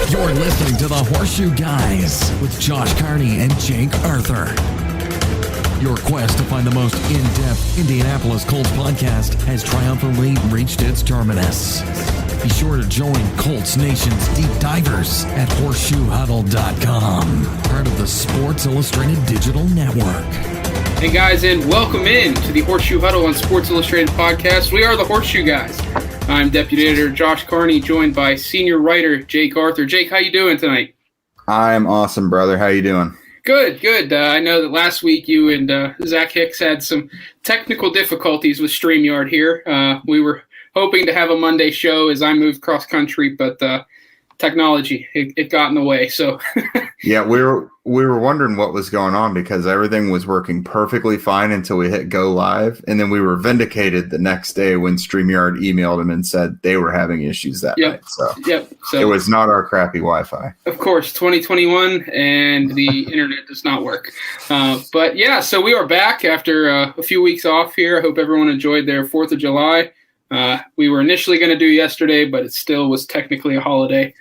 You're listening to the Horseshoe Guys with Josh Carney and Jake Arthur. Your quest to find the most in-depth Indianapolis Colts podcast has triumphantly reached its terminus. Be sure to join Colts Nation's deep divers at horseshoehuddle.com, part of the Sports Illustrated Digital Network. Hey guys, and welcome in to the Horseshoe Huddle on Sports Illustrated Podcast. We are the Horseshoe Guys. I'm Deputy Editor Josh Carney, joined by Senior Writer Jake Arthur. Jake, how you doing tonight? I'm awesome, brother. How you doing? Good. I know that last week you and Zach Hicks had some technical difficulties with StreamYard here. We were hoping to have a Monday show as I moved cross country, but technology, it got in the way. So yeah, we were wondering what was going on because everything was working perfectly fine until we hit go live, and then we were vindicated the next day when StreamYard emailed them and said they were having issues that night. So it was not our crappy Wi-Fi. Of course, 2021 and the internet does not work. But yeah, so we are back after a few weeks off here. I hope everyone enjoyed their 4th of July. We were initially going to do yesterday, but it still was technically a holiday.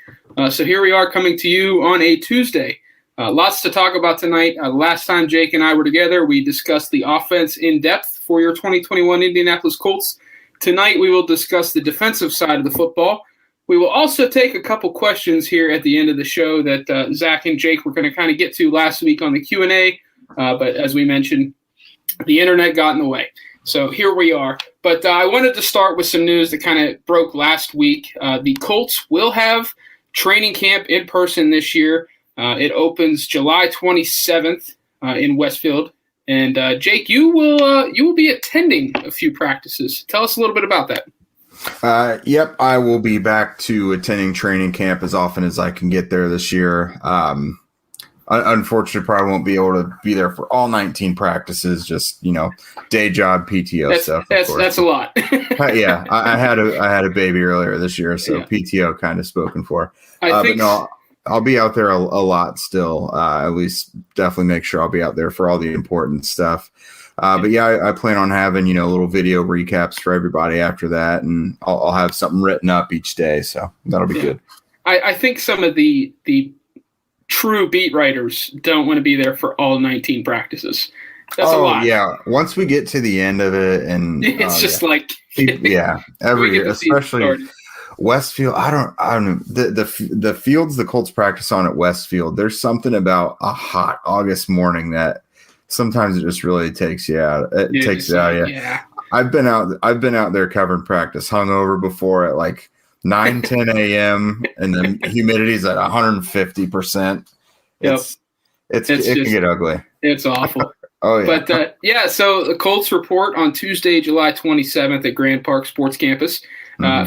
So here we are coming to you on a Tuesday. Lots to talk about tonight. Last time Jake and I were together, we discussed the offense in depth for your 2021 Indianapolis Colts. Tonight we will discuss the defensive side of the football. We will also take a couple questions here at the end of the show that Zach and Jake were going to kind of get to last week on the Q&A. But as we mentioned, the internet got in the way. So here we are. But I wanted to start with some news that kind of broke last week. The Colts will have training camp in person this year. It opens July 27th in Westfield. And Jake, you will be attending a few practices. Tell us a little bit about that. Yep, I will be back to attending training camp as often as I can get there this year. Unfortunately, probably won't be able to be there for all 19 practices. Just day job, PTO stuff. That's a lot. Yeah, I had a baby earlier this year, so yeah. PTO kind of spoken for. But no, I'll be out there a lot still. At least definitely make sure I'll be out there for all the important stuff. But yeah, I plan on having little video recaps for everybody after that, and I'll have something written up each day, so that'll be good. I think some of the true beat writers don't want to be there for all 19 practices. That's a lot. Yeah. Once we get to the end of it, and it's just like every year, especially Westfield. I don't know the fields the Colts practice on at Westfield. There's something about a hot August morning that sometimes it just really takes you out. It takes it out. Yeah. I've been out there covering practice hungover before at like 9-10 a.m. and the humidity's at 150%. It can get ugly. It's awful. Oh yeah. But so the Colts report on Tuesday, July 27th at Grand Park Sports Campus.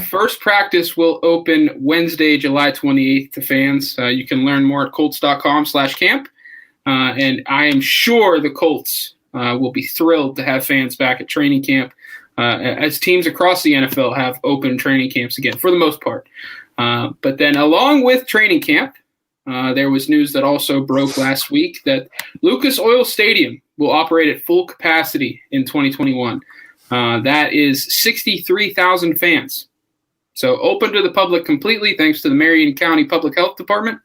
First practice will open Wednesday, July 28th to fans. You can learn more at colts.com/camp. And I am sure the Colts will be thrilled to have fans back at training camp. As teams across the NFL have open training camps again, for the most part. But then along with training camp, there was news that also broke last week that Lucas Oil Stadium will operate at full capacity in 2021. That is 63,000 fans. So open to the public completely thanks to the Marion County Public Health Department.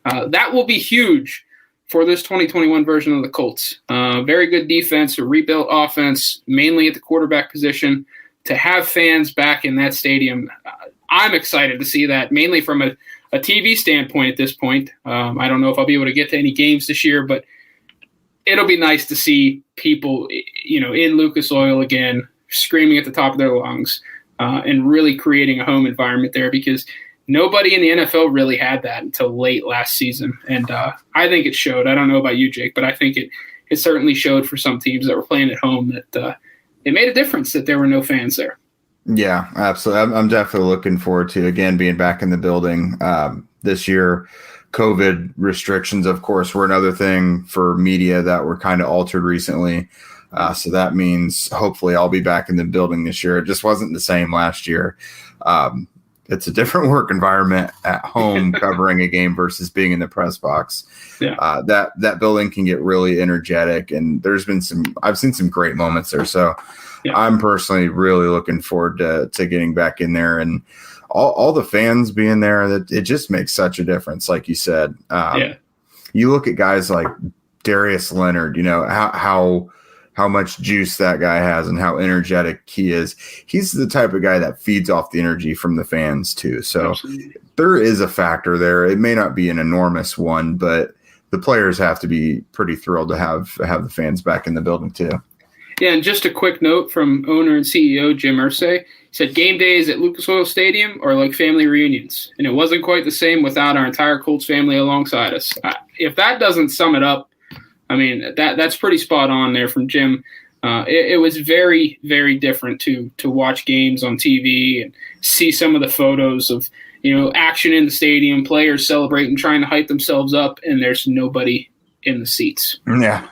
That will be huge for this 2021 version of the Colts. Very good defense, a rebuilt offense, mainly at the quarterback position. To have fans back in that stadium, I'm excited to see that, mainly from a TV standpoint at this point. I don't know if I'll be able to get to any games this year, but it'll be nice to see people, in Lucas Oil again, screaming at the top of their lungs and really creating a home environment there, because nobody in the NFL really had that until late last season. And I think it showed. I don't know about you, Jake, but I think it certainly showed for some teams that were playing at home that it made a difference that there were no fans there. Yeah, absolutely. I'm definitely looking forward to, again, being back in the building this year. COVID restrictions, of course, were another thing for media that were kind of altered recently. So that means hopefully I'll be back in the building this year. It just wasn't the same last year. It's a different work environment at home covering a game versus being in the press box. Yeah. That building can get really energetic, and I've seen some great moments there. So yeah. I'm personally really looking forward to getting back in there. And all the fans being there, that it just makes such a difference. Like you said, you look at guys like Darius Leonard, how much juice that guy has and how energetic he is. He's the type of guy that feeds off the energy from the fans too. So there is a factor there. It may not be an enormous one, but the players have to be pretty thrilled to have the fans back in the building too. Yeah, and just a quick note from owner and CEO Jim Irsay. He said game days at Lucas Oil Stadium are like family reunions, and it wasn't quite the same without our entire Colts family alongside us. If that doesn't sum it up, I mean, that's pretty spot on there from Jim. It was very, very different to watch games on TV and see some of the photos of, action in the stadium, players celebrating, trying to hype themselves up, and there's nobody in the seats. Yeah.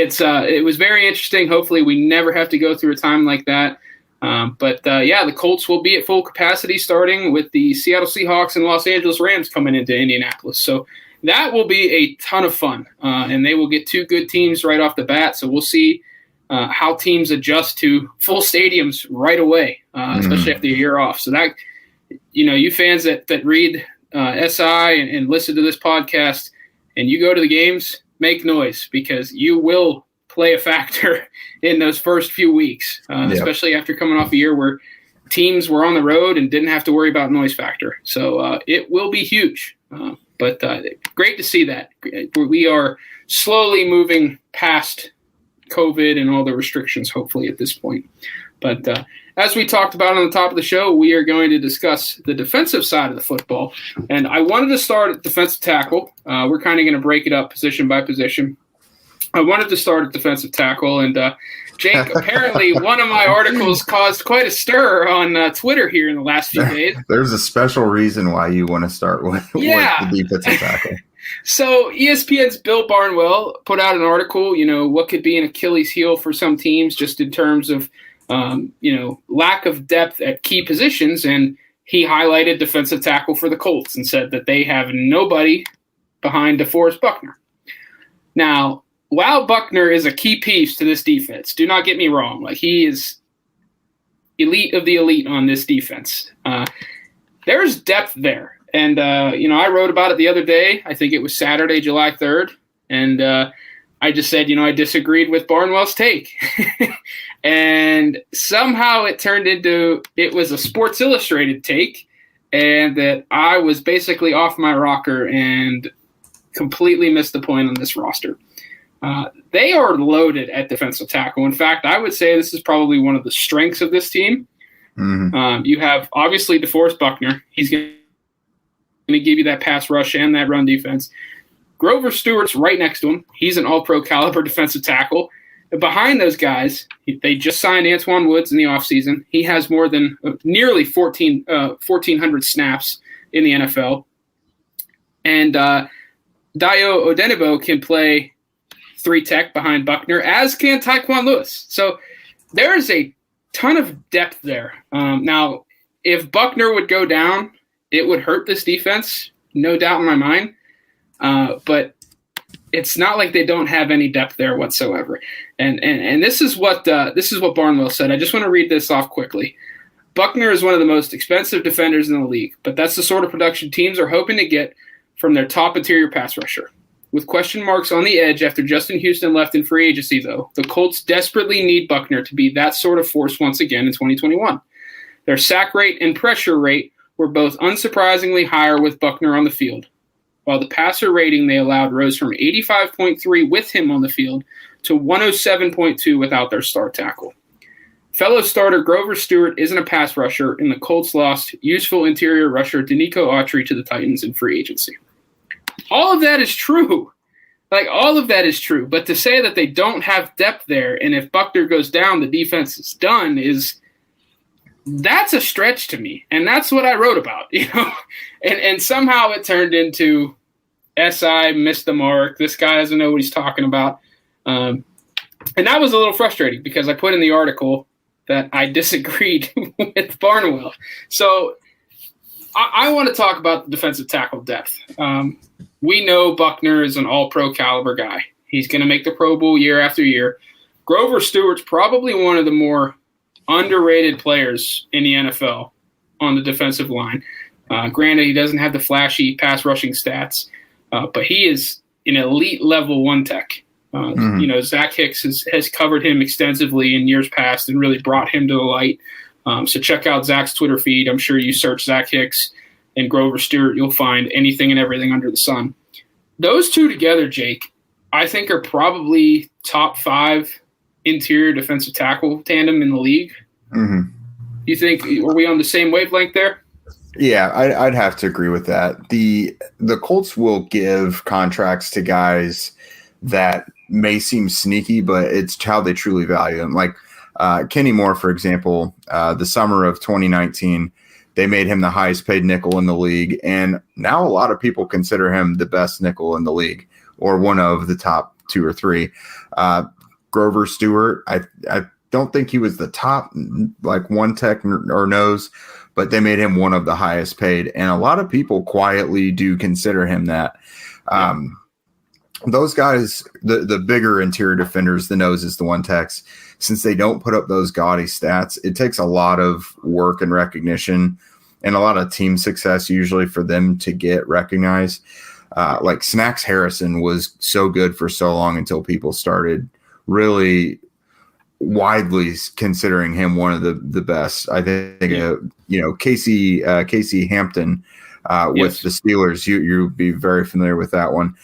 So it was very interesting. Hopefully we never have to go through a time like that. But the Colts will be at full capacity starting with the Seattle Seahawks and Los Angeles Rams coming into Indianapolis. So that will be a ton of fun, and they will get two good teams right off the bat. So we'll see how teams adjust to full stadiums right away, especially after a year off. So that, you fans that read SI and listen to this podcast and you go to the games, make noise, because you will play a factor in those first few weeks, especially after coming off a year where teams were on the road and didn't have to worry about noise factor. So it will be huge. But great to see that. We are slowly moving past COVID and all the restrictions, hopefully, at this point. But as we talked about on the top of the show, we are going to discuss the defensive side of the football. And I wanted to start at defensive tackle. We're kind of going to break it up position by position. I wanted to start at defensive tackle, and Jake, apparently one of my articles caused quite a stir on Twitter here in the last few days. There's a special reason why you want to start with the defensive tackle. So ESPN's Bill Barnwell put out an article, what could be an Achilles heel for some teams just in terms of, lack of depth at key positions. And he highlighted defensive tackle for the Colts and said that they have nobody behind DeForest Buckner. Now, while Buckner is a key piece to this defense, do not get me wrong. Like, he is elite of the elite on this defense. There's depth there. And, I wrote about it the other day. I think it was Saturday, July 3rd. And I just said, I disagreed with Barnwell's take. And somehow it turned into it was a Sports Illustrated take, and that I was basically off my rocker and completely missed the point on this roster. They are loaded at defensive tackle. In fact, I would say this is probably one of the strengths of this team. Mm-hmm. You have, obviously, DeForest Buckner. He's going to give you that pass rush and that run defense. Grover Stewart's right next to him. He's an all-pro caliber defensive tackle. And behind those guys, they just signed Antoine Woods in the offseason. He has more than nearly 1,400 snaps in the NFL. And Dayo Odenigbo can play 3-tech behind Buckner, as can Taekwon Lewis. So there is a ton of depth there. Now, if Buckner would go down, it would hurt this defense, no doubt in my mind. But it's not like they don't have any depth there whatsoever. And this is what Barnwell said. I just want to read this off quickly. Buckner is one of the most expensive defenders in the league, but that's the sort of production teams are hoping to get from their top interior pass rusher. With question marks on the edge after Justin Houston left in free agency, though, the Colts desperately need Buckner to be that sort of force once again in 2021. Their sack rate and pressure rate were both unsurprisingly higher with Buckner on the field, while the passer rating they allowed rose from 85.3 with him on the field to 107.2 without their star tackle. Fellow starter Grover Stewart isn't a pass rusher, and the Colts lost useful interior rusher Denico Autry to the Titans in free agency. All of that is true. All of that is true. But to say that they don't have depth there, and if Buckner goes down, the defense is done, that's a stretch to me. And that's what I wrote about, And somehow it turned into SI missed the mark. This guy doesn't know what he's talking about. And that was a little frustrating because I put in the article that I disagreed with Barnwell. So I want to talk about the defensive tackle depth. We know Buckner is an all-pro caliber guy. He's going to make the Pro Bowl year after year. Grover Stewart's probably one of the more underrated players in the NFL on the defensive line. Granted, he doesn't have the flashy pass rushing stats, but he is an elite level one tech. Zach Hicks has covered him extensively in years past and really brought him to the light. So check out Zach's Twitter feed. I'm sure you search Zach Hicks and Grover Stewart, you'll find anything and everything under the sun. Those two together, Jake, I think are probably top 5 interior defensive tackle tandem in the league. You think, are we on the same wavelength there? Yeah, I'd have to agree with that. The Colts will give contracts to guys that may seem sneaky, but it's how they truly value them. Like Kenny Moore, for example, the summer of 2019, they made him the highest paid nickel in the league. And now a lot of people consider him the best nickel in the league or one of the top 2 or 3. Grover Stewart, I don't think he was the top like one tech or nose, but they made him one of the highest paid. And a lot of people quietly do consider him that. Those guys, the bigger interior defenders, the noses, the one techs, since they don't put up those gaudy stats, it takes a lot of work and recognition and a lot of team success usually for them to get recognized. Like Snacks Harrison was so good for so long until people started really widely considering him one of the best. I think, Casey Hampton with the Steelers, you'd be very familiar with that one.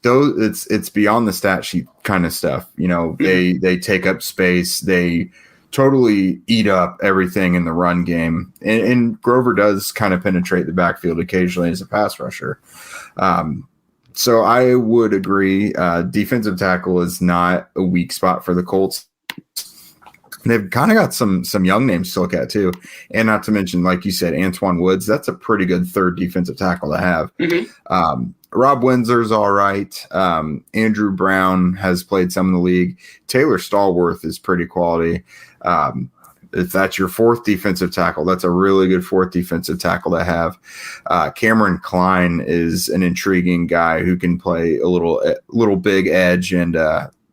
Those it's beyond the stat sheet kind of stuff. They take up space. They totally eat up everything in the run game. And Grover does kind of penetrate the backfield occasionally as a pass rusher. So I would agree. Defensive tackle is not a weak spot for the Colts. They've kind of got some young names to look at too. And not to mention, like you said, Antoine Woods, that's a pretty good third defensive tackle to have. Rob Windsor's all right. Andrew Brown has played some in the league. Taylor Stallworth is pretty quality. If that's your fourth defensive tackle, that's a really good fourth defensive tackle to have. Cameron Klein is an intriguing guy who can play a little big edge and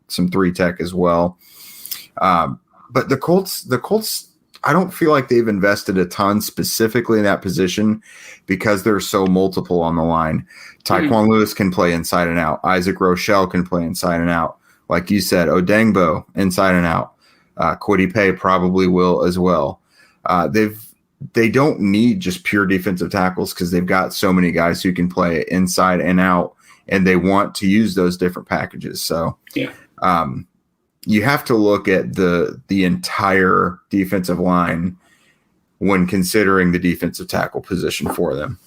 some 3 tech as well. But the Colts, I don't feel like they've invested a ton specifically in that position because they're so multiple on the line. Taekwon Lewis can play inside and out. Isaac Rochelle can play inside and out. Like you said, Odengbo inside and out. Kwity Paye probably will as well. They don't need just pure defensive tackles because they've got so many guys who can play inside and out, and they want to use those different packages. So you have to look at the entire defensive line when considering the defensive tackle position for them.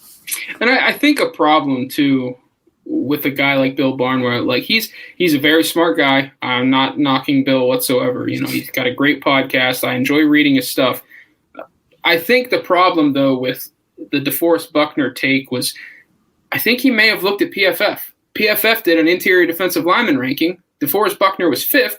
And I think a problem too with a guy like Bill Barnwell, like he's a very smart guy. I'm not knocking Bill whatsoever. He's got a great podcast. I enjoy reading his stuff. I think the problem though with the DeForest Buckner take was I think he may have looked at PFF. PFF did an interior defensive lineman ranking. DeForest Buckner was 5th.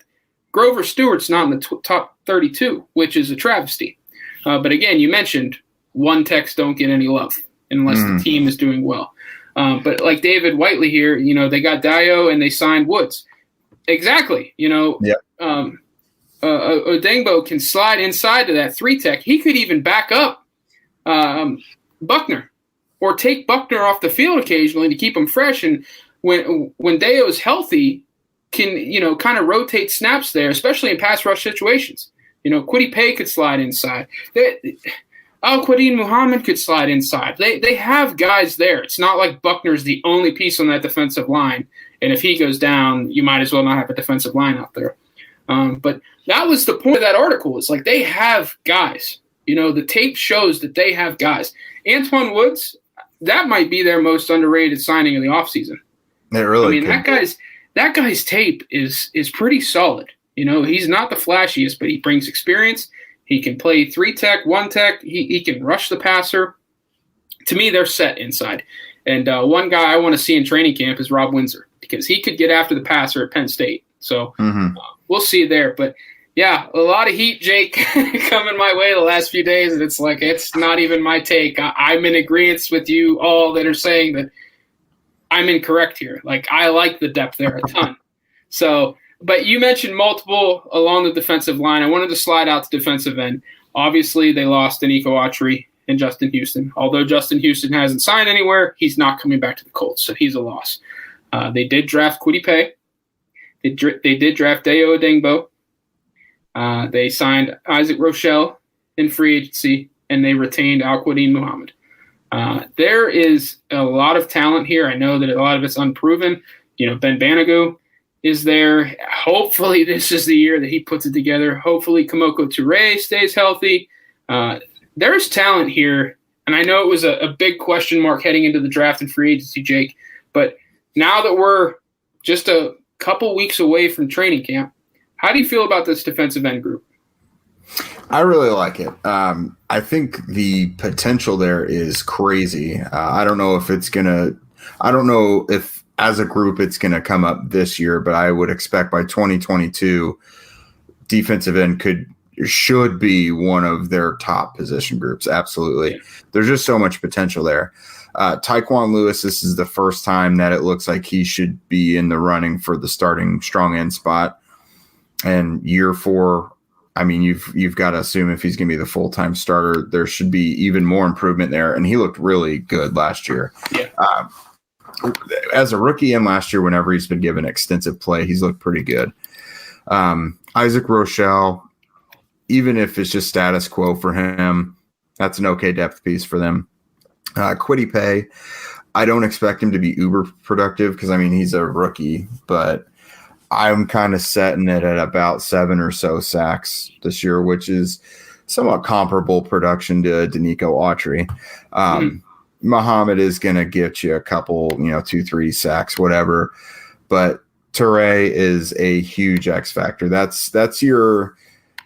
Grover Stewart's not in the top 32, which is a travesty. But again, you mentioned one techs don't get any love unless the team is doing well. But like David Whiteley here, they got Dio and they signed Woods. Exactly. Odengbo can slide inside to that 3 tech. He could even back up Buckner or take Buckner off the field occasionally to keep him fresh. And when Dio is healthy, can, kind of rotate snaps there, especially in pass rush situations. Kwity Paye could slide inside. Al-Quadin Muhammad could slide inside. They have guys there. It's not like Buckner's the only piece on that defensive line. And if he goes down, you might as well not have a defensive line out there. But that was the point of that article. It's like they have guys. The tape shows that they have guys. Antoine Woods, that might be their most underrated signing of the offseason. It really that guy's tape is pretty solid. He's not the flashiest, but he brings experience. He can play 3 tech, 1 tech. He can rush the passer. To me, they're set inside. And one guy I want to see in training camp is Rob Windsor because he could get after the passer at Penn State. So we'll see there. But, yeah, a lot of heat, Jake, coming my way the last few days. And it's like it's not even my take. I'm in agreement with you all that are saying that I'm incorrect here. Like, I like the depth there a ton. So – but you mentioned multiple along the defensive line. I wanted to slide out to defensive end. Obviously, they lost Danico Autry and Justin Houston. Although Justin Houston hasn't signed anywhere, he's not coming back to the Colts, so he's a loss. They did draft Kwity Paye. They did draft Dayo Odengbo. They signed Isaac Rochelle in free agency, and they retained Al-Quadin Muhammad. There is a lot of talent here. I know that a lot of it's unproven. Ben Banogu is there. Hopefully this is the year that he puts it together. Hopefully Kamoko Toure stays healthy. There's talent here, and I know it was a big question mark heading into the draft and free agency, Jake, but now that we're just a couple weeks away from training camp, how do you feel about this defensive end group? I really like it. I think the potential there is crazy. I don't know if as a group it's going to come up this year, but I would expect by 2022, defensive end should be one of their top position groups. Absolutely. There's just so much potential there. Taekwon Lewis, this is the first time that it looks like he should be in the running for the starting strong end spot. And year 4, I mean, you've got to assume if he's going to be the full-time starter, there should be even more improvement there. And he looked really good last year. Yeah. As a rookie and last year, whenever he's been given extensive play, he's looked pretty good. Isaac Rochelle, even if it's just status quo for him, that's an okay depth piece for them. Kwity Paye, I don't expect him to be uber productive because, I mean, he's a rookie, but I'm kind of setting it at about 7 or so sacks this year, which is somewhat comparable production to Danico Autry. Muhammad is going to get you a couple, 2-3 sacks, whatever. But Toure is a huge X factor. That's your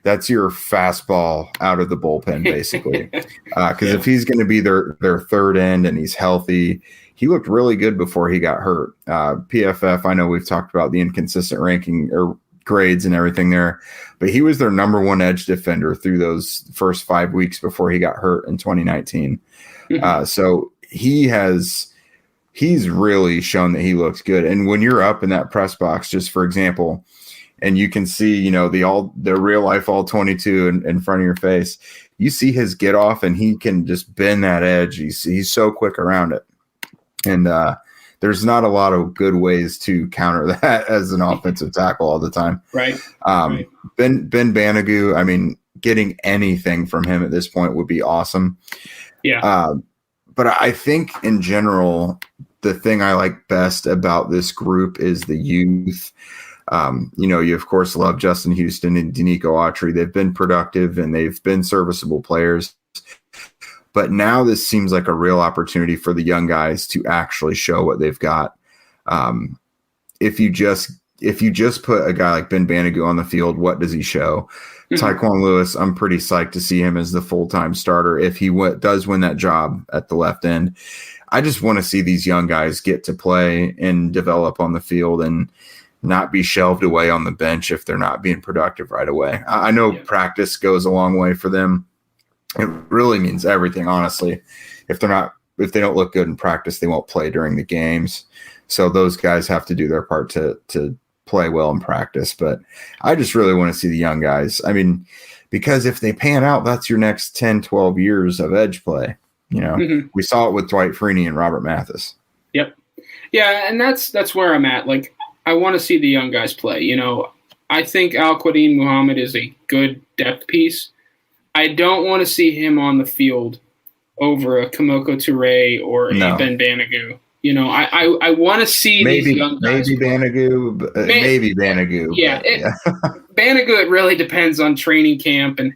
fastball out of the bullpen, basically. Because if he's going to be their third end and he's healthy, he looked really good before he got hurt. PFF, I know we've talked about the inconsistent ranking or grades and everything there, but he was their number 1 edge defender through those first 5 weeks before he got hurt in 2019. So he's really shown that he looks good. And when you're up in that press box, just for example, and you can see, the real life all 22 in front of your face, you see his get off and he can just bend that edge. He's so quick around it. And there's not a lot of good ways to counter that as an offensive tackle all the time. Right. Ben Banogu, I mean, getting anything from him at this point would be awesome. Yeah. But I think in general, the thing I like best about this group is the youth. You of course love Justin Houston and Danico Autry. They've been productive and they've been serviceable players. But now this seems like a real opportunity for the young guys to actually show what they've got. If you just put a guy like Ben Banogu on the field, what does he show? Taekwon Lewis, I'm pretty psyched to see him as the full-time starter if he does win that job at the left end. I just want to see these young guys get to play and develop on the field and not be shelved away on the bench if they're not being productive right away. I know practice goes a long way for them. It really means everything, honestly. If they don't look good in practice, they won't play during the games. So those guys have to do their part to play well in practice. But I just really want to see the young guys. I mean, because if they pan out, that's your next 10, 12 years of edge play. We saw it with Dwight Freeney and Robert Mathis. Yep. Yeah, and that's where I'm at. Like, I want to see the young guys play. I think Al-Quadin Muhammad is a good depth piece. I don't want to see him on the field over a Kamoko Toure or a Ben Banogu. I want to see these young guys. Maybe Banogu. Yeah. Banogu, it really depends on training camp. And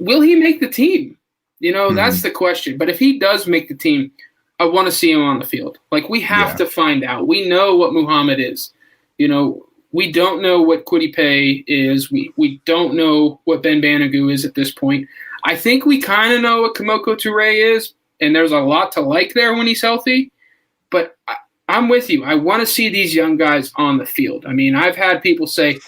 will he make the team? That's the question. But if he does make the team, I want to see him on the field. Like, we have to find out. We know what Muhammad is. We don't know what Kwity Paye is. We don't know what Ben Banogu is at this point. I think we kind of know what Kamoko Toure is, and there's a lot to like there when he's healthy. But I'm with you. I want to see these young guys on the field. I mean, I've had people say,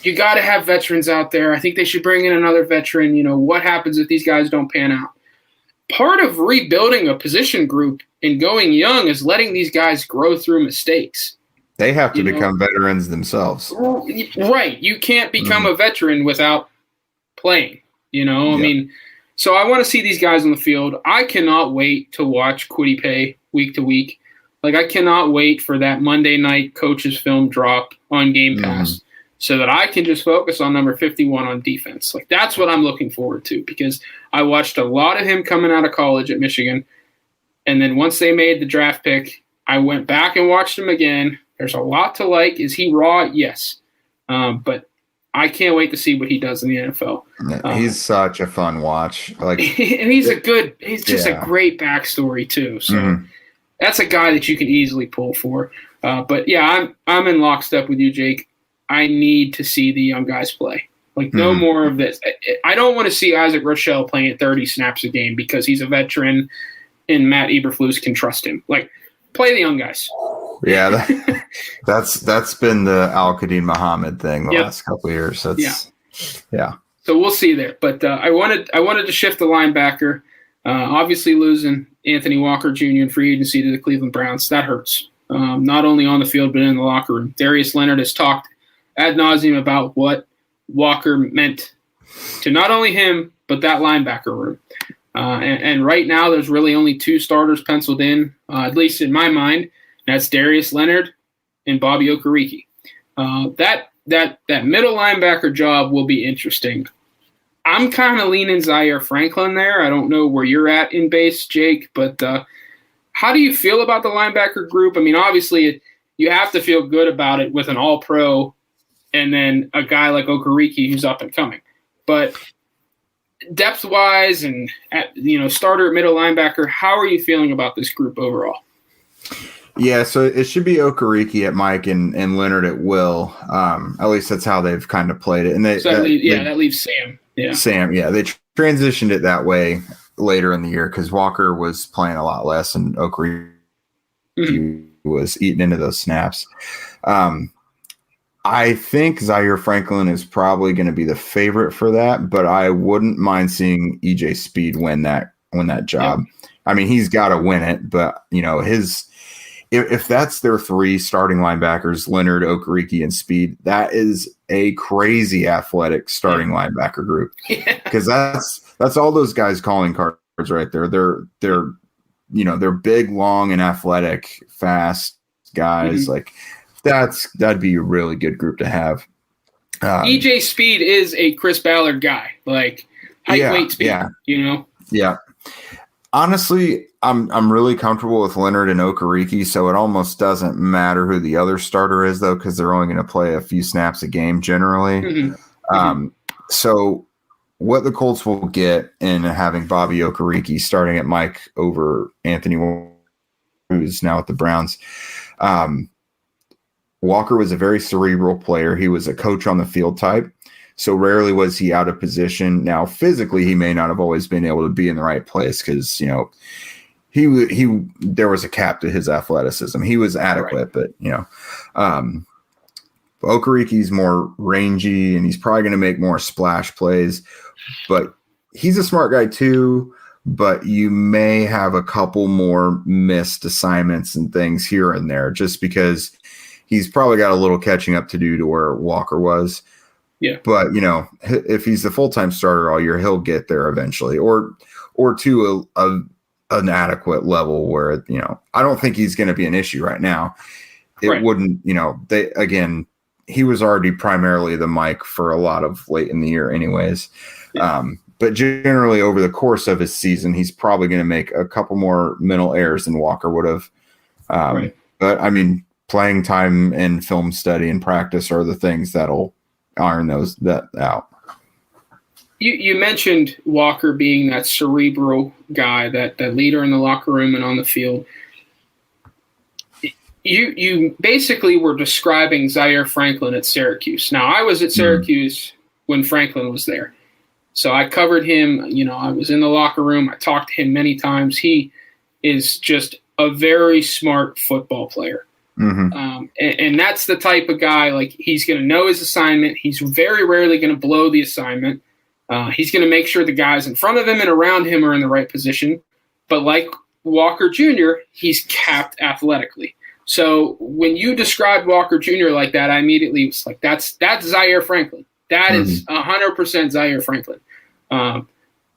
you got to have veterans out there. I think they should bring in another veteran. What happens if these guys don't pan out? Part of rebuilding a position group and going young is letting these guys grow through mistakes. They have to become veterans themselves. Right. You can't become a veteran without playing. I mean, So I want to see these guys on the field. I cannot wait to watch Kwity Paye week to week. Like, I cannot wait for that Monday night coach's film drop on Game Pass so that I can just focus on number 51 on defense. Like, that's what I'm looking forward to, because I watched a lot of him coming out of college at Michigan. And then once they made the draft pick, I went back and watched him again. There's a lot to like. Is he raw? Yes. But I can't wait to see what he does in the NFL. He's such a fun watch. Like, and he's just a great backstory too. So that's a guy that you can easily pull for. But yeah, I'm in lockstep with you, Jake. I need to see the young guys play. Like, no more of this. I don't want to see Isaac Rochelle playing at 30 snaps a game because he's a veteran and Matt Eberflus can trust him. Like, play the young guys. Yeah, that's been the Al-Qadim Muhammad thing the last couple of years. Yeah. So we'll see there. But I wanted to shift the linebacker. Obviously, losing Anthony Walker Jr. in free agency to the Cleveland Browns, that hurts. Not only on the field but in the locker room. Darius Leonard has talked ad nauseum about what Walker meant to not only him but that linebacker room. And right now, there's really only two starters penciled in, at least in my mind. That's Darius Leonard and Bobby Okereke. That middle linebacker job will be interesting. I'm kind of leaning Zaire Franklin there. I don't know where you're at in base, Jake, but how do you feel about the linebacker group? I mean, obviously, you have to feel good about it with an all-pro and then a guy like Okereke who's up and coming. But depth-wise and starter at middle linebacker, how are you feeling about this group overall? Yeah, so it should be Okereke at Mike and Leonard at Will. At least that's how they've kind of played it. And that leaves Sam. Yeah, Sam. Yeah, they transitioned it that way later in the year because Walker was playing a lot less and Okereke was eating into those snaps. I think Zaire Franklin is probably going to be the favorite for that, but I wouldn't mind seeing EJ Speed win that job. Yep. I mean, he's got to win it, but if that's their three starting linebackers, Leonard, Okereke, and Speed, that is a crazy athletic starting linebacker group. Because that's all those guys calling cards right there. They're big, long, and athletic, fast guys. Like that'd be a really good group to have. EJ Speed is a Chris Ballard guy, like height, weight, speed. Yeah. Honestly, I'm really comfortable with Leonard and Okereke, so it almost doesn't matter who the other starter is, though, because they're only going to play a few snaps a game generally. So what the Colts will get in having Bobby Okereke starting at Mike over Anthony, who's now at the Browns. Walker was a very cerebral player. He was a coach on the field type. So rarely was he out of position. Now, physically, he may not have always been able to be in the right place because, there was a cap to his athleticism. He was adequate, but Okereke's more rangy and he's probably going to make more splash plays. But he's a smart guy too. But you may have a couple more missed assignments and things here and there just because he's probably got a little catching up to do to where Walker was. Yeah. But, if he's the full-time starter all year, he'll get there eventually or to an adequate level where, I don't think he's going to be an issue right now. It wouldn't, he was already primarily the Mike for a lot of late in the year anyways. Yeah. But generally over the course of his season, he's probably going to make a couple more mental errors than Walker would have. But, I mean, playing time and film study and practice are the things that'll iron that out. You mentioned Walker being that cerebral guy, that leader in the locker room and on the field. You basically were describing Zaire Franklin at Syracuse. Now, I was at Syracuse when Franklin was there. So I covered him. I was in the locker room. I talked to him many times. He is just a very smart football player. And that's the type of guy, like, he's going to know his assignment. He's very rarely going to blow the assignment. He's going to make sure the guys in front of him and around him are in the right position. But like Walker Jr., he's capped athletically. So when you described Walker Jr. like that, I immediately was like, that's Zaire Franklin. That is 100% Zaire Franklin.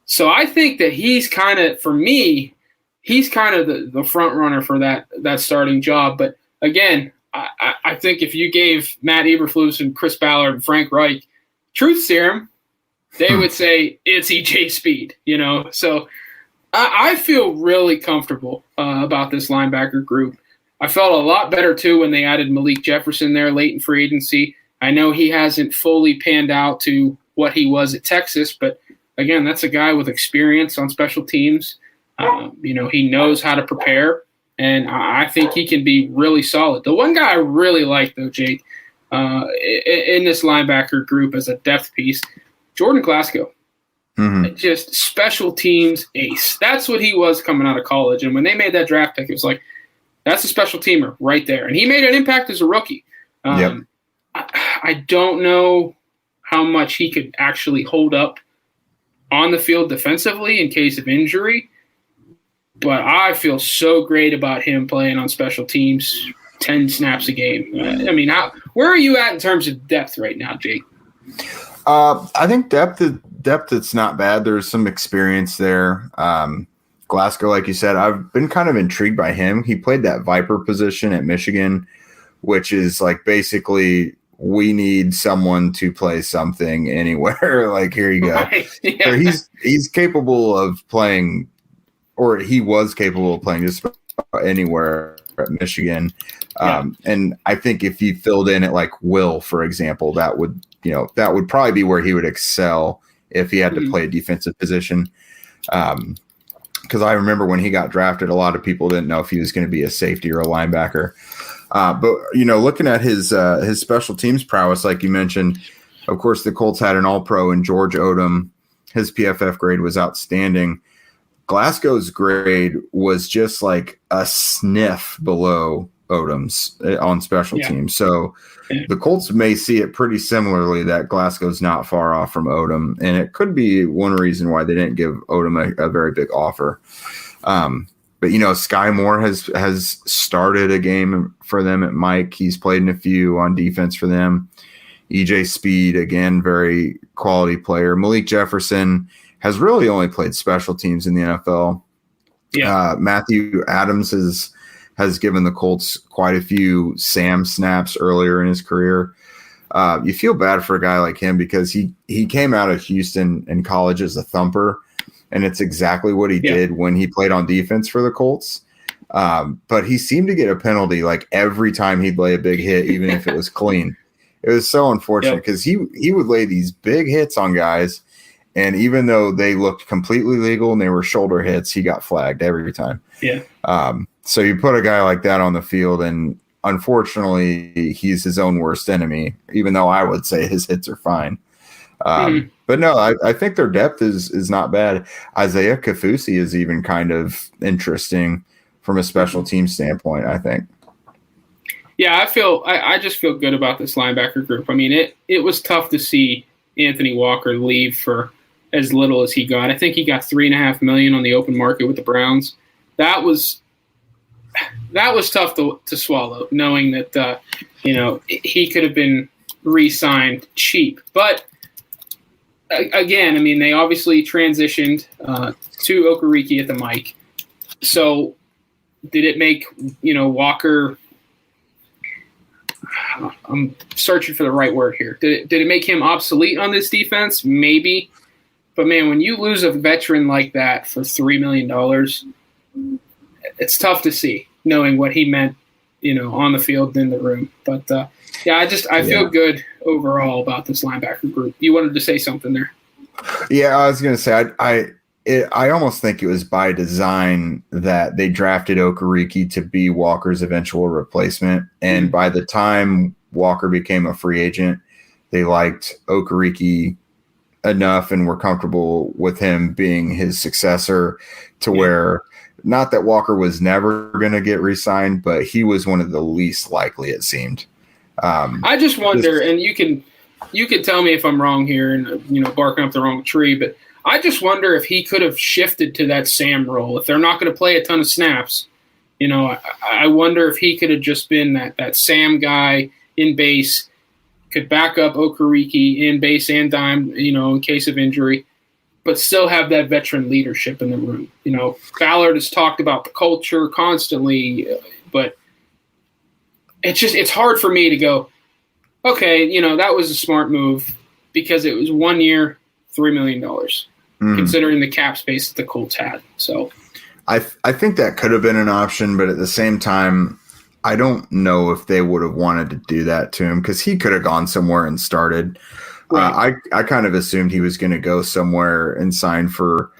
So I think that he's kind of, for me, he's kind of the front runner for that starting job. But again, I think if you gave Matt Eberflus and Chris Ballard and Frank Reich truth serum, they would say it's EJ Speed, So I feel really comfortable about this linebacker group. I felt a lot better, too, when they added Malik Jefferson there late in free agency. I know he hasn't fully panned out to what he was at Texas, but, again, that's a guy with experience on special teams. He knows how to prepare, and I think he can be really solid. The one guy I really like, though, Jake, in this linebacker group as a depth piece, Jordan Glasgow. Mm-hmm. Just special teams ace. That's what he was coming out of college. And when they made that draft pick, it was like, that's a special teamer right there. And he made an impact as a rookie. Yep. I don't know how much he could actually hold up on the field defensively in case of injury. But I feel so great about him playing on special teams, 10 snaps a game. Where are you at in terms of depth right now, Jake? I think depth, it's not bad. There's some experience there. Glasgow, like you said, I've been kind of intrigued by him. He played that Viper position at Michigan, which is like basically we need someone to play something anywhere. Like, here you go. Right. Yeah. So he's capable of playing, or he was capable of playing just anywhere at Michigan. And I think if he filled in at like Will, for example, that would probably be where he would excel if he had to play a defensive position. Because I remember when he got drafted, a lot of people didn't know if he was going to be a safety or a linebacker. But looking at his special teams prowess, like you mentioned, of course, the Colts had an All-Pro in George Odom. His PFF grade was outstanding. Glasgow's grade was just like a sniff below Odom's on special teams. So the Colts may see it pretty similarly, that Glasgow's not far off from Odom, and it could be one reason why they didn't give Odom a very big offer. But Sky Moore has started a game for them at Mike. He's played in a few on defense for them. EJ Speed, again, very quality player. Malik Jefferson has really only played special teams in the NFL. Matthew Adams has given the Colts quite a few Sam snaps earlier in his career. You feel bad for a guy like him because he came out of Houston in college as a thumper, and it's exactly what he did when he played on defense for the Colts. But he seemed to get a penalty like every time he'd lay a big hit, even if it was clean. It was so unfortunate because he would lay these big hits on guys, and even though they looked completely legal and they were shoulder hits, he got flagged every time. Yeah. So you put a guy like that on the field, and unfortunately, he's his own worst enemy, even though I would say his hits are fine. But no, I think their depth is not bad. Isaiah Kafusi is even kind of interesting from a special team standpoint, I think. Yeah, I just feel good about this linebacker group. I mean, it was tough to see Anthony Walker leave for as little as he got. I think he got $3.5 million on the open market with the Browns. That was tough to swallow, knowing that he could have been re-signed cheap. But again, I mean, they obviously transitioned to Okereke at the mic. So did it make Walker? I'm searching for the right word here. Did it make him obsolete on this defense? Maybe. But, man, when you lose a veteran like that for $3 million, it's tough to see, knowing what he meant, on the field and in the room. But, I feel good overall about this linebacker group. You wanted to say something there. Yeah, I was going to say I almost think it was by design that they drafted Okereke to be Walker's eventual replacement. And by the time Walker became a free agent, they liked Okereke enough and were comfortable with him being his successor to where not that Walker was never going to get re-signed, but he was one of the least likely, it seemed. I just wonder, and you can tell me if I'm wrong here and, barking up the wrong tree, but I just wonder if he could have shifted to that Sam role. If they're not going to play a ton of snaps, I wonder if he could have just been that Sam guy in base, could back up Okereke in base and dime, in case of injury. but still have that veteran leadership in the room. Ballard has talked about the culture constantly, but it's hard for me to go, okay, that was a smart move because it was 1 year, $3 million, considering the cap space that the Colts had. So I think that could have been an option, but at the same time, I don't know if they would have wanted to do that to him because he could have gone somewhere and started. Right. I kind of assumed he was going to go somewhere and sign for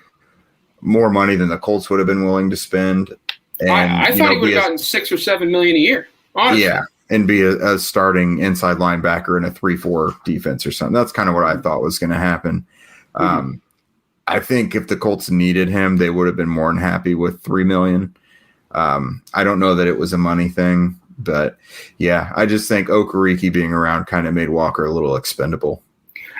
more money than the Colts would have been willing to spend. And I thought he would have gotten $6 or $7 million a year. Honestly. Yeah, and be a starting inside linebacker in a 3-4 defense or something. That's kind of what I thought was going to happen. I think if the Colts needed him, they would have been more than happy with $3 million. I don't know that it was a money thing, but yeah, I just think Okereke being around kind of made Walker a little expendable.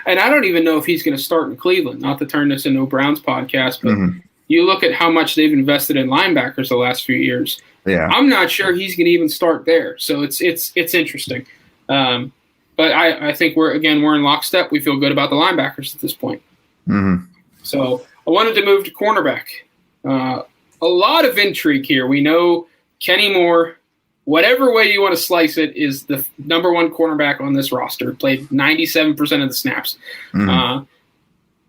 And I don't even know if he's going to start in Cleveland, not to turn this into a Browns podcast, but you look at how much they've invested in linebackers the last few years. Yeah. I'm not sure he's going to even start there. So it's interesting. But I think we're in lockstep. We feel good about the linebackers at this point. So I wanted to move to cornerback. A lot of intrigue here. We know Kenny Moore, whatever way you want to slice it, is the number one cornerback on this roster. Played 97% of the snaps.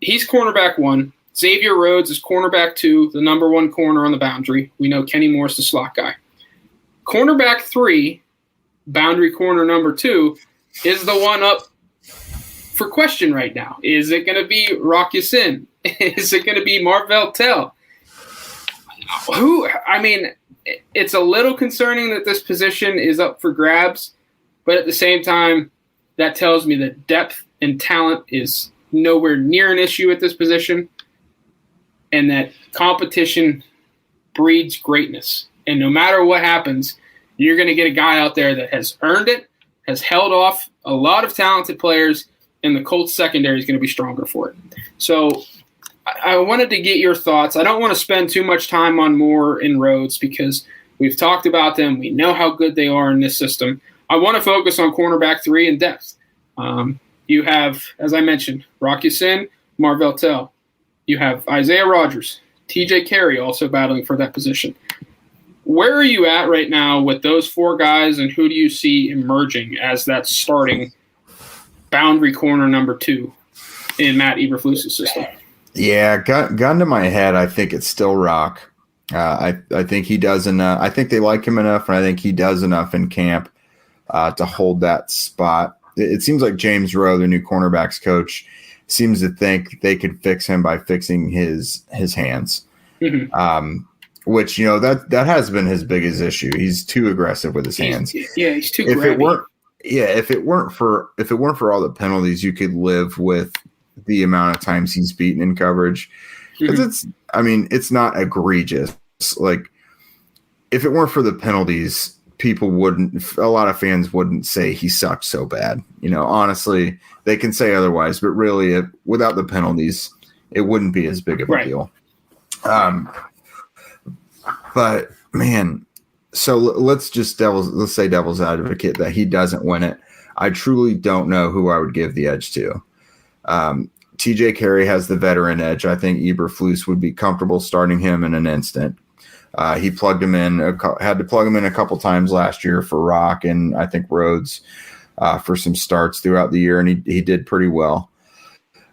He's cornerback 1. Xavier Rhodes is cornerback 2, the number 1 corner on the boundary. We know Kenny Moore's the slot guy. Cornerback 3, boundary corner number 2, is the one up for question right now. Is it going to be Rock Ya-Sin? Is it going to be Marvell Tell? It's a little concerning that this position is up for grabs, but at the same time, that tells me that depth and talent is nowhere near an issue at this position, and that competition breeds greatness. And no matter what happens, you're going to get a guy out there that has earned it, has held off a lot of talented players, and the Colts secondary is going to be stronger for it. So I wanted to get your thoughts. I don't want to spend too much time on Moore and Rhodes because we've talked about them. We know how good they are in this system. I want to focus on cornerback 3 and depth. You have, as I mentioned, Rock Ya-Sin, Marvell Tell. You have Isaiah Rodgers, TJ Carey also battling for that position. Where are you at right now with those 4 guys, and who do you see emerging as that starting boundary corner number 2 in Matt Eberflus's system? Yeah, gun to my head, I think it's still Rock. I think he does enough. I think they like him enough, and I think he does enough in camp to hold that spot. It seems like James Rowe, the new cornerbacks coach, seems to think they could fix him by fixing his hands, which that has been his biggest issue. He's too aggressive with his hands. He's too grabby. If it weren't for all the penalties, you could live with the amount of times he's beaten in coverage. Because it's not egregious. Like, if it weren't for the penalties, a lot of fans wouldn't say he sucked so bad. Honestly, they can say otherwise, but really, without the penalties, it wouldn't be as big of a deal. But man, so let's say devil's advocate that he doesn't win it. I truly don't know who I would give the edge to. TJ Carey has the veteran edge. I think Eberflus would be comfortable starting him in an instant. He plugged him in, had to plug him in a couple times last year for Rock and I think Rhodes for some starts throughout the year, and he did pretty well.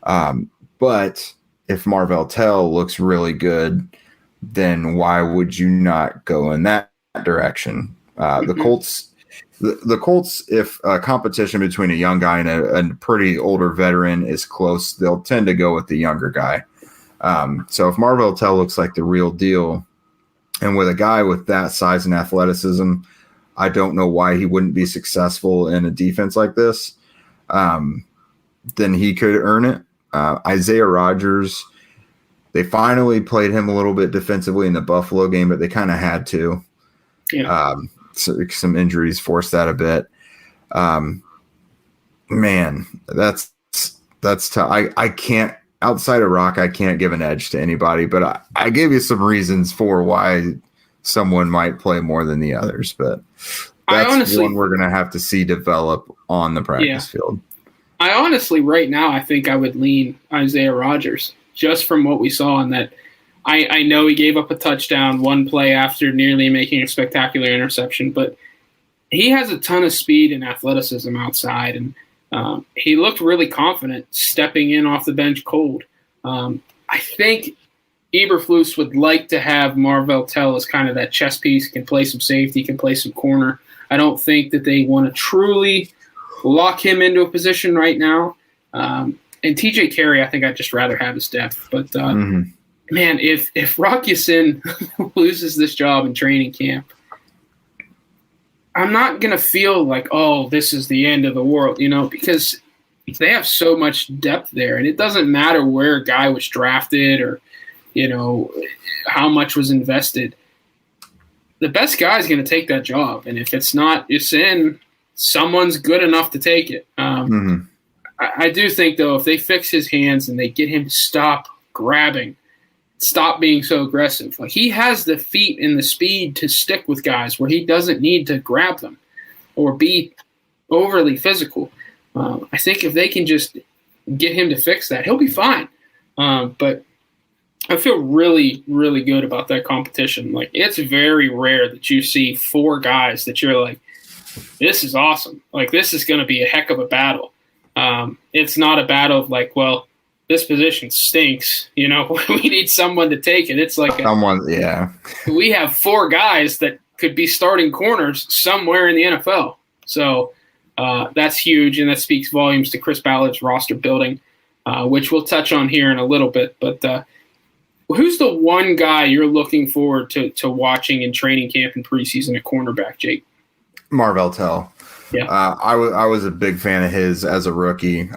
But if Marvell Tell looks really good, then why would you not go in that direction? The Colts, if a competition between a young guy and a pretty older veteran is close, they'll tend to go with the younger guy. So if Marvell Tell looks like the real deal, and with a guy with that size and athleticism, I don't know why he wouldn't be successful in a defense like this. Then he could earn it. Isaiah Rodgers, they finally played him a little bit defensively in the Buffalo game, but they kind of had to. Yeah. So some injuries forced that a bit. Man, that's tough. I can't, outside of Rock, I can't give an edge to anybody, but I gave you some reasons for why someone might play more than the others, but that's one we're going to have to see develop on the practice field. I honestly, right now, I think I would lean Isaiah Rodgers. just from what we saw in that. I know he gave up a touchdown one play after nearly making a spectacular interception, but he has a ton of speed and athleticism outside, and he looked really confident stepping in off the bench cold. I think Eberflus would like to have Marvell Tell as kind of that chess piece, can play some safety, can play some corner. I don't think that they want to truly lock him into a position right now. And TJ Carey, I think I'd just rather have his depth. But, man, if Rock Ya-Sin loses this job in training camp, I'm not going to feel like, oh, this is the end of the world, because they have so much depth there. And it doesn't matter where a guy was drafted or, how much was invested. The best guy is going to take that job. And if it's not Ya-Sin, someone's good enough to take it. I do think, though, if they fix his hands and they get him to stop grabbing, stop being so aggressive. Like, he has the feet and the speed to stick with guys where he doesn't need to grab them or be overly physical. I think if they can just get him to fix that, he'll be fine. But I feel really, really good about that competition. Like, it's very rare that you see 4 guys that you're like, this is awesome. Like, this is going to be a heck of a battle. It's not a battle of like, well, this position stinks. We need someone to take it. It's like we have 4 guys that could be starting corners somewhere in the NFL. So that's huge, and that speaks volumes to Chris Ballard's roster building, which we'll touch on here in a little bit. But who's the one guy you're looking forward to watching in training camp and preseason at cornerback, Jake? Marvell Tell. Yeah, I was a big fan of his as a rookie.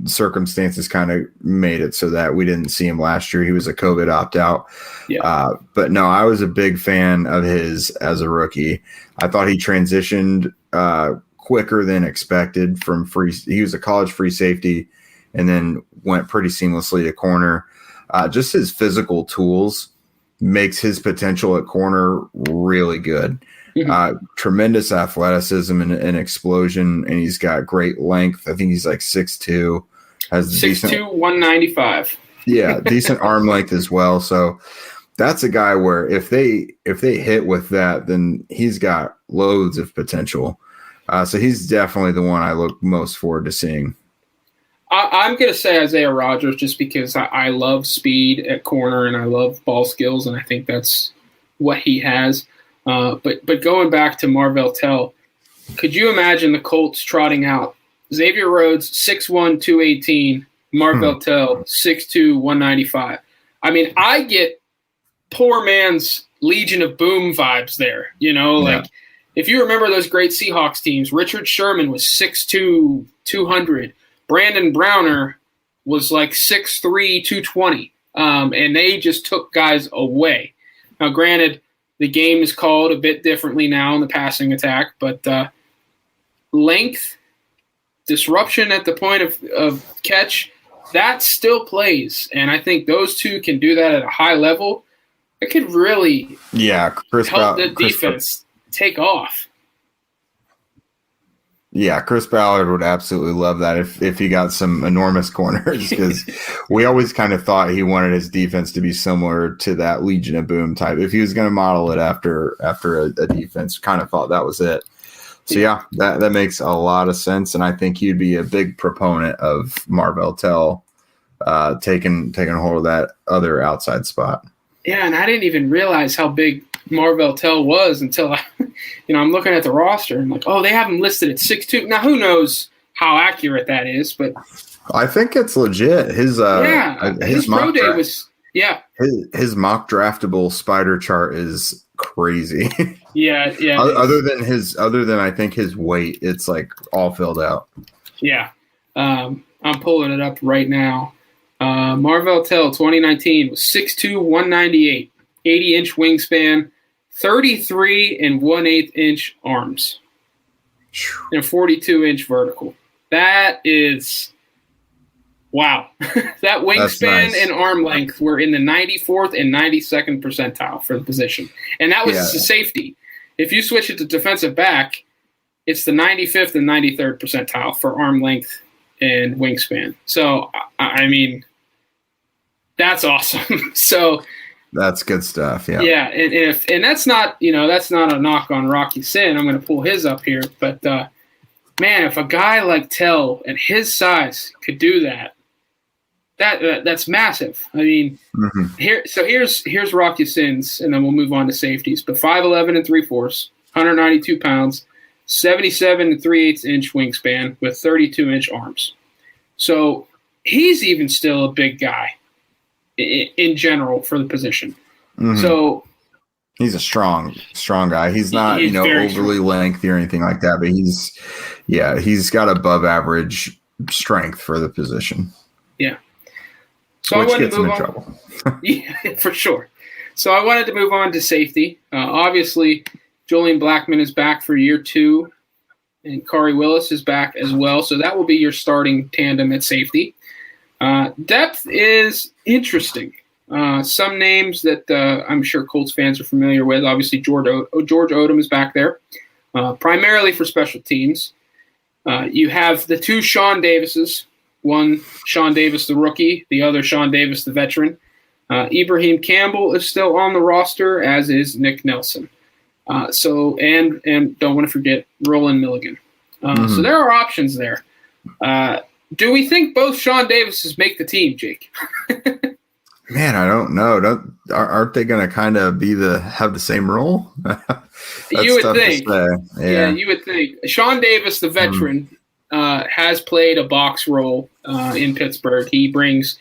Circumstances kind of made it so that we didn't see him last year. He was a COVID opt-out. Yeah. But no, I was a big fan of his as a rookie. I thought he transitioned quicker than expected from free. He was a college free safety and then went pretty seamlessly to corner. Just his physical tools makes his potential at corner really good. Tremendous athleticism and explosion, and he's got great length. I think he's like 6'2", has 6'2", 195. Yeah, decent arm length as well. So that's a guy where if they hit with that, then he's got loads of potential. So he's definitely the one I look most forward to seeing. I'm going to say Isaiah Rodgers just because I love speed at corner and I love ball skills, and I think that's what he has. But going back to Marvell Tell, could you imagine the Colts trotting out Xavier Rhodes, 6'1", 218, Marvell Tell, 6'2", 195? I mean, I get poor man's Legion of Boom vibes there. If you remember those great Seahawks teams, Richard Sherman was 6'2", 200. Brandon Browner was like 6'3", 220. And they just took guys away. Now, granted, the game is called a bit differently now in the passing attack, but length, disruption at the point of catch, that still plays. And I think those two can do that at a high level. It could really help the defense take off. Yeah, Chris Ballard would absolutely love that if he got some enormous corners, because we always kind of thought he wanted his defense to be similar to that Legion of Boom type. If he was going to model it after a defense, kind of thought that was it. So, yeah, that makes a lot of sense, and I think he'd be a big proponent of Marvell Tell taking hold of that other outside spot. Yeah, and I didn't even realize how big Marvell Tell was until I'm looking at the roster and I'm like, oh, they have him listed at 6'2". Now, who knows how accurate that is, but I think it's legit. His pro day was his mock draftable spider chart is crazy. Yeah. Other than I think his weight, it's like all filled out. Yeah. I'm pulling it up right now. Marvell Tell 2019 was 6'2", 198, 80-inch wingspan, 33 1/8 inch arms, and a 42-inch vertical. That is wow. That wingspan and arm length were in the 94th and 92nd percentile for the position, and that was a safety. If you switch it to defensive back, it's the 95th and 93rd percentile for arm length and wingspan. So, I mean, That's awesome. So that's good stuff. Yeah. Yeah. And that's not, that's not a knock on Rocky Sin. I'm going to pull his up here. But, man, if a guy like Tell at his size could do that, that's massive. I mean, here's Rocky Sin's, and then we'll move on to safeties. But 5'11" and 3/4, 192 pounds, 77 3/8 inch wingspan with 32-inch arms. So he's even still a big guy in general for the position. So he's a strong guy. He's not, overly lengthy or anything like that, but he's got above average strength for the position. Yeah. So which I wanted gets to move him in on. trouble. Yeah, for sure. So I wanted to move on to safety. Obviously, Julian Blackmon is back for year 2, and Khari Willis is back as well. So that will be your starting tandem at safety. Depth is interesting. Some names that I'm sure Colts fans are familiar with. Obviously, George Odom is back there, primarily for special teams. You have the 2 Sean Davises, one Sean Davis the rookie, the other Sean Davis the veteran. Ibrahim Campbell is still on the roster, as is Nick Nelson. And don't want to forget Roland Milligan. So there are options there. Do we think both Sean Davises make the team, Jake? Man, I don't know. Aren't they going to kind of have the same role? You would think. Yeah, you would think. Sean Davis, the veteran, has played a box role in Pittsburgh. He brings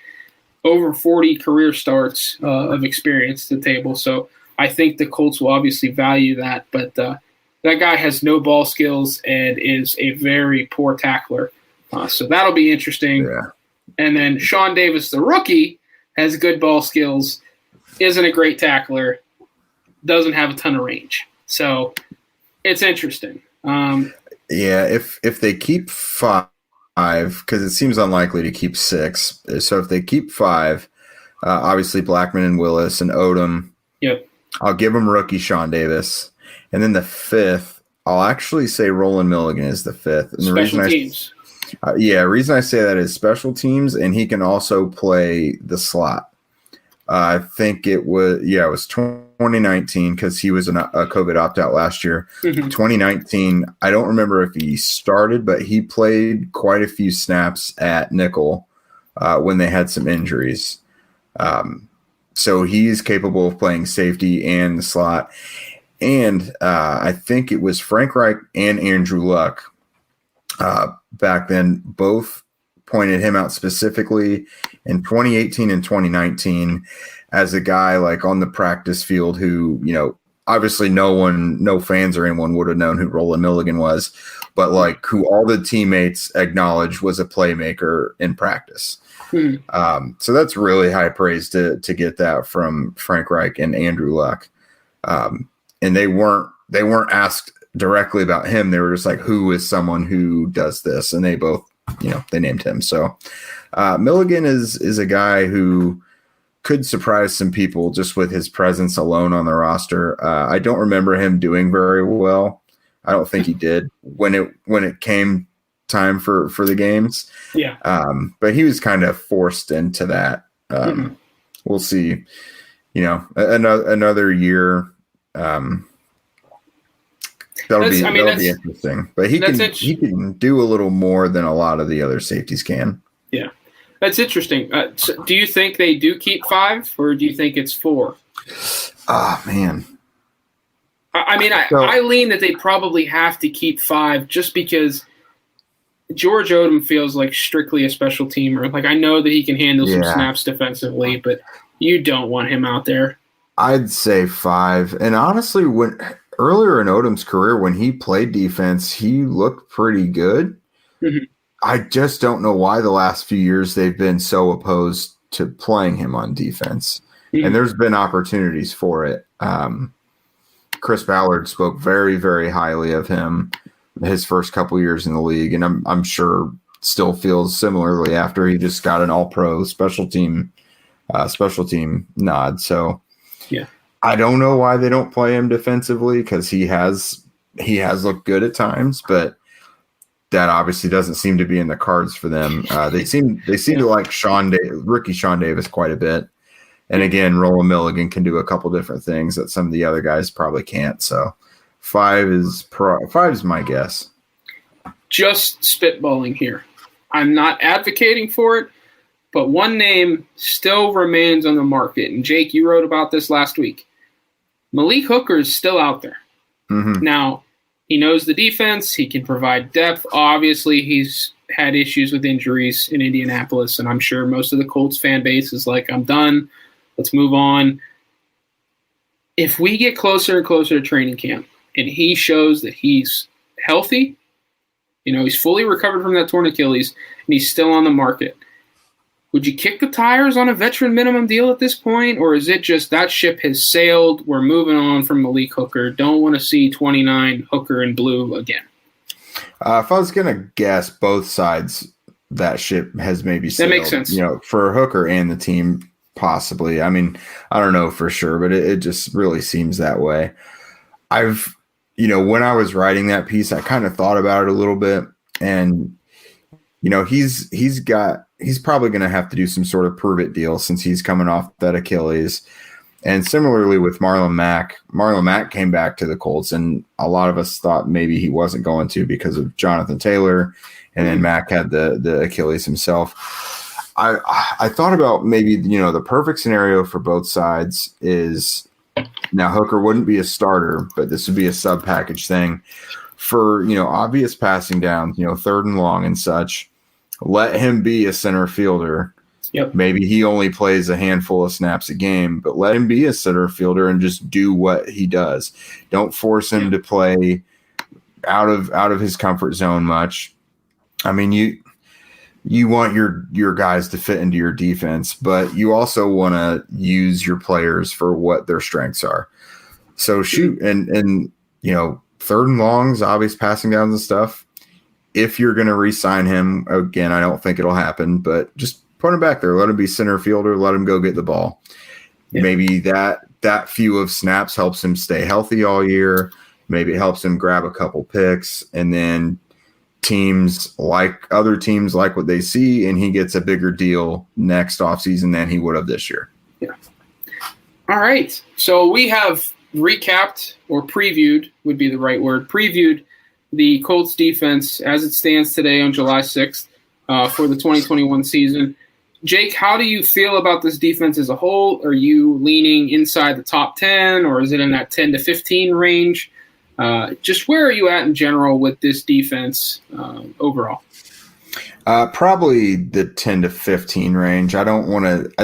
over 40 career starts of experience to the table. So I think the Colts will obviously value that. But that guy has no ball skills and is a very poor tackler. So that'll be interesting. Yeah. And then Sean Davis, the rookie, has good ball skills, isn't a great tackler, doesn't have a ton of range. So it's interesting. If they keep 5, because it seems unlikely to keep 6. So if they keep 5, obviously Blackmon and Willis and Odom, yep. I'll give them rookie Sean Davis. And then the 5th, I'll actually say Roland Milligan is the 5th. And special teams. The reason I say that is special teams, and he can also play the slot. I think it was 2019 because he was a COVID opt-out last year. 2019, I don't remember if he started, but he played quite a few snaps at nickel when they had some injuries. So he's capable of playing safety and the slot. And I think it was Frank Reich and Andrew Luck back then both pointed him out specifically in 2018 and 2019 as a guy like on the practice field who, obviously no fans or anyone would have known who Roland Milligan was, but like who all the teammates acknowledged was a playmaker in practice. So that's really high praise to get that from Frank Reich and Andrew Luck. And they weren't asked directly about him. They were just like, who is someone who does this? And they both, they named him. So Milligan is a guy who could surprise some people just with his presence alone on the roster. I don't remember him doing very well. I don't think he did when it came time for the games. Yeah. But he was kind of forced into that. We'll see, another year. That'll be interesting. But he can do a little more than a lot of the other safeties can. Yeah. That's interesting. So do you think they do keep 5 or do you think it's 4? Oh, man. I lean that they probably have to keep 5 just because George Odom feels like strictly a special teamer. Like I know that he can handle some snaps defensively, but you don't want him out there. I'd say 5. And honestly, earlier in Odom's career, when he played defense, he looked pretty good. I just don't know why the last few years they've been so opposed to playing him on defense. And there's been opportunities for it. Chris Ballard spoke very, very highly of him his first couple years in the league, and I'm sure still feels similarly after he just got an all-pro special team nod. So I don't know why they don't play him defensively because he has looked good at times, but that obviously doesn't seem to be in the cards for them. They seem to like rookie Sean Davis quite a bit. And again, Roland Milligan can do a couple different things that some of the other guys probably can't. So 5 is my guess. Just spitballing here. I'm not advocating for it, but one name still remains on the market. And Jake, you wrote about this last week. Malik Hooker is still out there. Mm-hmm. Now, he knows the defense. He can provide depth. Obviously, he's had issues with injuries in Indianapolis, and I'm sure most of the Colts fan base is like, I'm done. Let's move on. If we get closer and closer to training camp and he shows that he's healthy, he's fully recovered from that torn Achilles, and he's still on the market, would you kick the tires on a veteran minimum deal at this point, or is it just that ship has sailed, we're moving on from Malik Hooker, don't want to see 29 Hooker in blue again? If I was going to guess, both sides, that ship has maybe sailed. That makes sense. For Hooker and the team, possibly. I mean, I don't know for sure, but it just really seems that way. When I was writing that piece, I kind of thought about it a little bit, and he's probably going to have to do some sort of prove it deal since he's coming off that Achilles. And similarly with Marlon Mack came back to the Colts, and a lot of us thought maybe he wasn't going to because of Jonathan Taylor, and then Mack had the Achilles himself. I thought about maybe, the perfect scenario for both sides is now Hooker wouldn't be a starter, but this would be a sub package thing for, obvious passing down, 3rd and long and such. Let him be a center fielder. Yep. Maybe he only plays a handful of snaps a game, but let him be a center fielder and just do what he does. Don't force him to play out of his comfort zone much. I mean, you want your guys to fit into your defense, but you also want to use your players for what their strengths are. So shoot, and 3rd and longs, obvious passing downs and stuff. If you're going to re-sign him, again, I don't think it'll happen, but just put him back there. Let him be center fielder. Let him go get the ball. Yeah. Maybe that few of snaps helps him stay healthy all year. Maybe it helps him grab a couple picks, and then other teams like what they see, and he gets a bigger deal next offseason than he would have this year. Yeah. All right. So we have recapped, or previewed would be the right word, previewed the Colts defense as it stands today on July 6th for the 2021 season. Jake, how do you feel about this defense as a whole? Are you leaning inside the top 10, or is it in that 10 to 15 range? Just where are you at in general with this defense overall? Probably the 10 to 15 range. I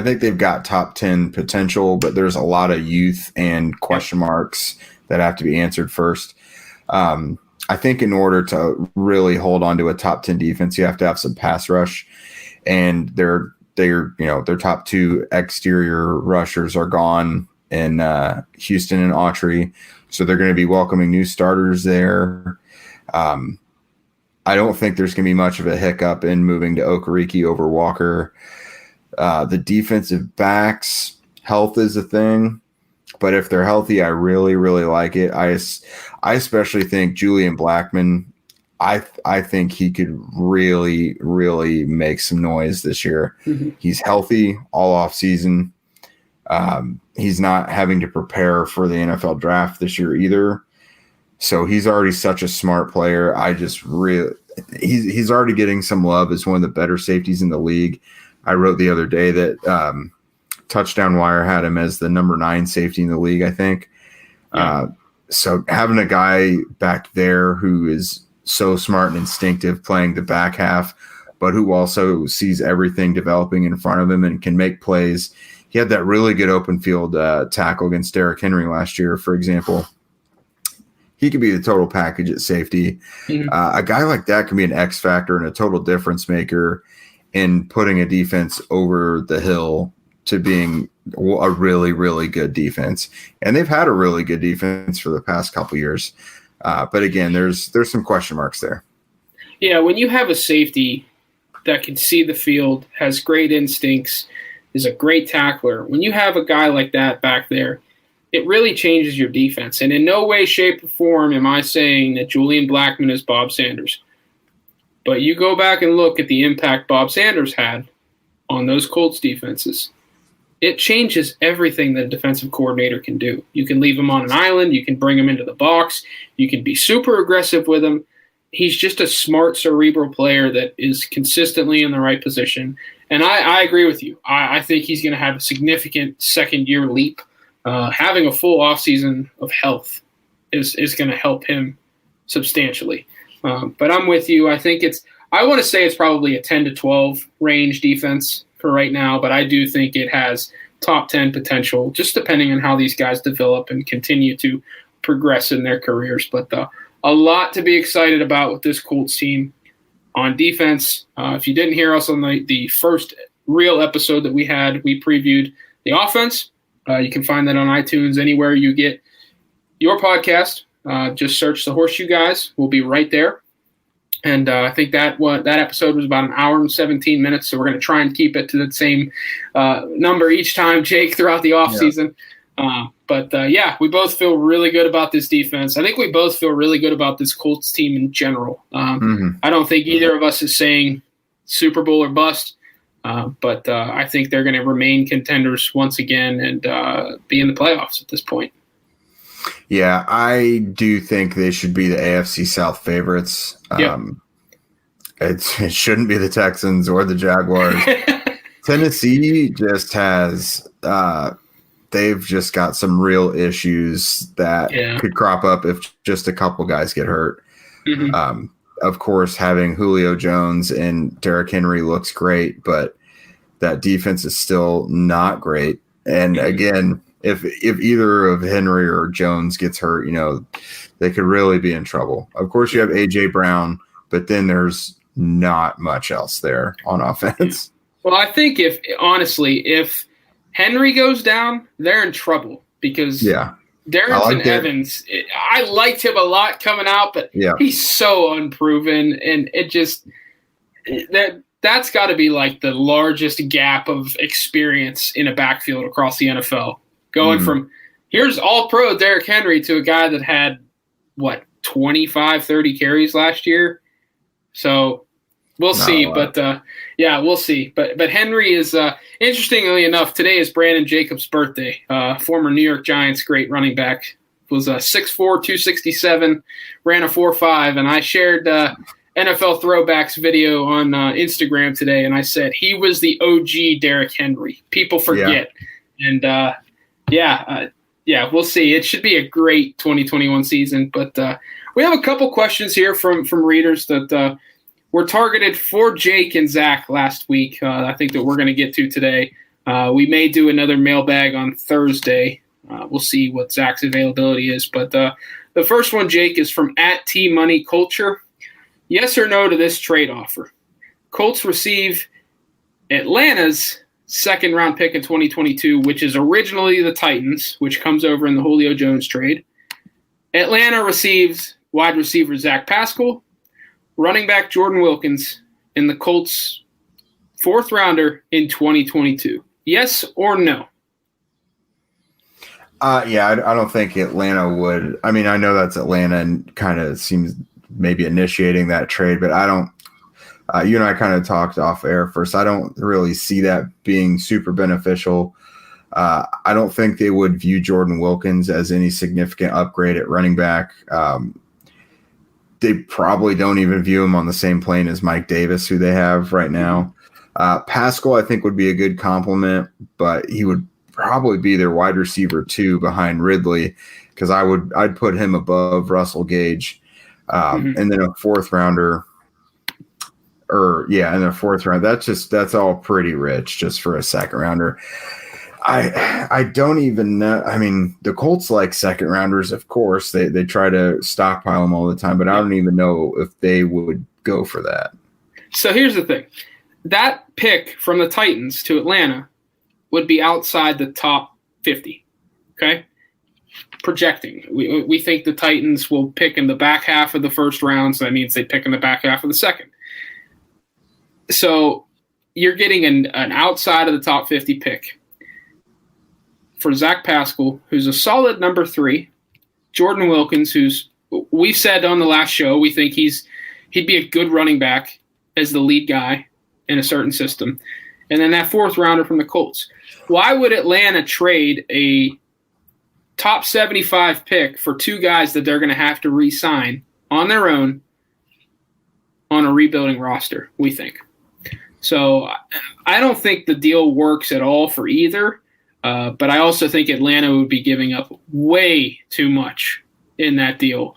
think they've got top 10 potential, but there's a lot of youth and question marks that have to be answered first. I think in order to really hold on to a top 10 defense, you have to have some pass rush, and their top 2 exterior rushers are gone in Houston and Autry. So they're going to be welcoming new starters there. I don't think there's going to be much of a hiccup in moving to Okereke over Walker. The defensive backs, health is a thing, but if they're healthy, I really, really like it. I especially think Julian Blackmon, I think he could really, really make some noise this year. Mm-hmm. He's healthy all off season. He's not having to prepare for the NFL draft this year either. So he's already such a smart player. He's already getting some love as one of the better safeties in the league. I wrote the other day that Touchdown Wire had him as the number 9 safety in the league, I think. Yeah. So having a guy back there who is so smart and instinctive playing the back half, but who also sees everything developing in front of him and can make plays. He had that really good open field tackle against Derrick Henry last year, for example. He could be the total package at safety. Mm-hmm. A guy like that can be an X factor and a total difference maker in putting a defense over the hill to being a really, really good defense. And they've had a really good defense for the past couple years. But again, there's some question marks there. Yeah, when you have a safety that can see the field, has great instincts, is a great tackler, when you have a guy like that back there, it really changes your defense. And in no way, shape, or form am I saying that Julian Blackmon is Bob Sanders. But you go back and look at the impact Bob Sanders had on those Colts defenses. It changes everything that a defensive coordinator can do. You can leave him on an island. You can bring him into the box. You can be super aggressive with him. He's just a smart, cerebral player that is consistently in the right position. And I agree with you. I think he's going to have a significant second-year leap. Having a full offseason of health is going to help him substantially. But I'm with you. I want to say it's probably a 10 to 12 range defense for right now, but I do think it has top 10 potential, just depending on how these guys develop and continue to progress in their careers. But a lot to be excited about with this Colts team on defense. If you didn't hear us on the first real episode that we had, we previewed the offense. You can find that on iTunes, anywhere you get your podcast. Just search the Horseshoe Guys. We'll be right there. And I think that episode was about an hour and 17 minutes, so we're going to try and keep it to the same number each time, Jake, throughout the offseason. Yeah. We both feel really good about this defense. I think we both feel really good about this Colts team in general. I don't think either of us is saying Super Bowl or bust, but I think they're going to remain contenders once again and be in the playoffs at this point. Yeah, I do think they should be the AFC South favorites. It shouldn't be the Texans or the Jaguars. Tennessee just has they've just got some real issues that could crop up if just a couple guys get hurt. Of course, having Julio Jones and Derrick Henry looks great, but that defense is still not great. And again, if either of Henry or Jones gets hurt, they could really be in trouble. Of course, you have A.J. Brown, but then there's not much else there on offense. Well, I think if Henry goes down, they're in trouble because Darrington Evans, I liked him a lot coming out, but he's so unproven, and it just that's got to be like the largest gap of experience in a backfield across the NFL. Going from here's all-pro Derrick Henry to a guy that had, 25, 30 carries last year. So we'll see. But, we'll see. But Henry is, interestingly enough, today is Brandon Jacobs' birthday. Former New York Giants great running back. Was 6'4", 267, ran a 4.5. And I shared NFL Throwbacks video on Instagram today, and I said he was the OG Derrick Henry. People forget. Yeah. And, we'll see. It should be a great 2021 season. But we have a couple questions here from readers that were targeted for Jake and Zach last week. I think that we're going to get to today. We may do another mailbag on Thursday. We'll see what Zach's availability is. But the first one, Jake, is from @TMoneyCulture. Yes or no to this trade offer? Colts receive Atlanta's second-round pick in 2022, which is originally the Titans, which comes over in the Julio Jones trade. Atlanta receives wide receiver Zach Pascal, running back Jordan Wilkins, and the Colts' fourth-rounder in 2022. Yes or no? I don't think Atlanta would. I mean, I know that's Atlanta and kind of seems maybe initiating that trade, but I don't. You and I kind of talked off air first. I don't really see that being super beneficial. I don't think they would view Jordan Wilkins as any significant upgrade at running back. They probably don't even view him on the same plane as Mike Davis, who they have right now. Pascal, I think, would be a good compliment, but he would probably be their wide receiver 2 behind Ridley, because I'd put him above Russell Gage. And then a fourth rounder. In the fourth round, that's all pretty rich just for a second rounder. I don't even know. I mean, the Colts like second rounders, of course. They try to stockpile them all the time, but I don't even know if they would go for that. So here's the thing. That pick from the Titans to Atlanta would be outside the top 50. Okay? Projecting. We think the Titans will pick in the back half of the first round, so that means they pick in the back half of the second. So you're getting an outside of the top 50 pick for Zach Pascal, who's a solid number 3, Jordan Wilkins, who's we've said on the last show we think he's he'd be a good running back as the lead guy in a certain system. And then that 4th rounder from the Colts. Why would Atlanta trade a top 75 pick for 2 guys that they're going to have to re-sign on their own on a rebuilding roster, we think? So I don't think the deal works at all for either, but I also think Atlanta would be giving up way too much in that deal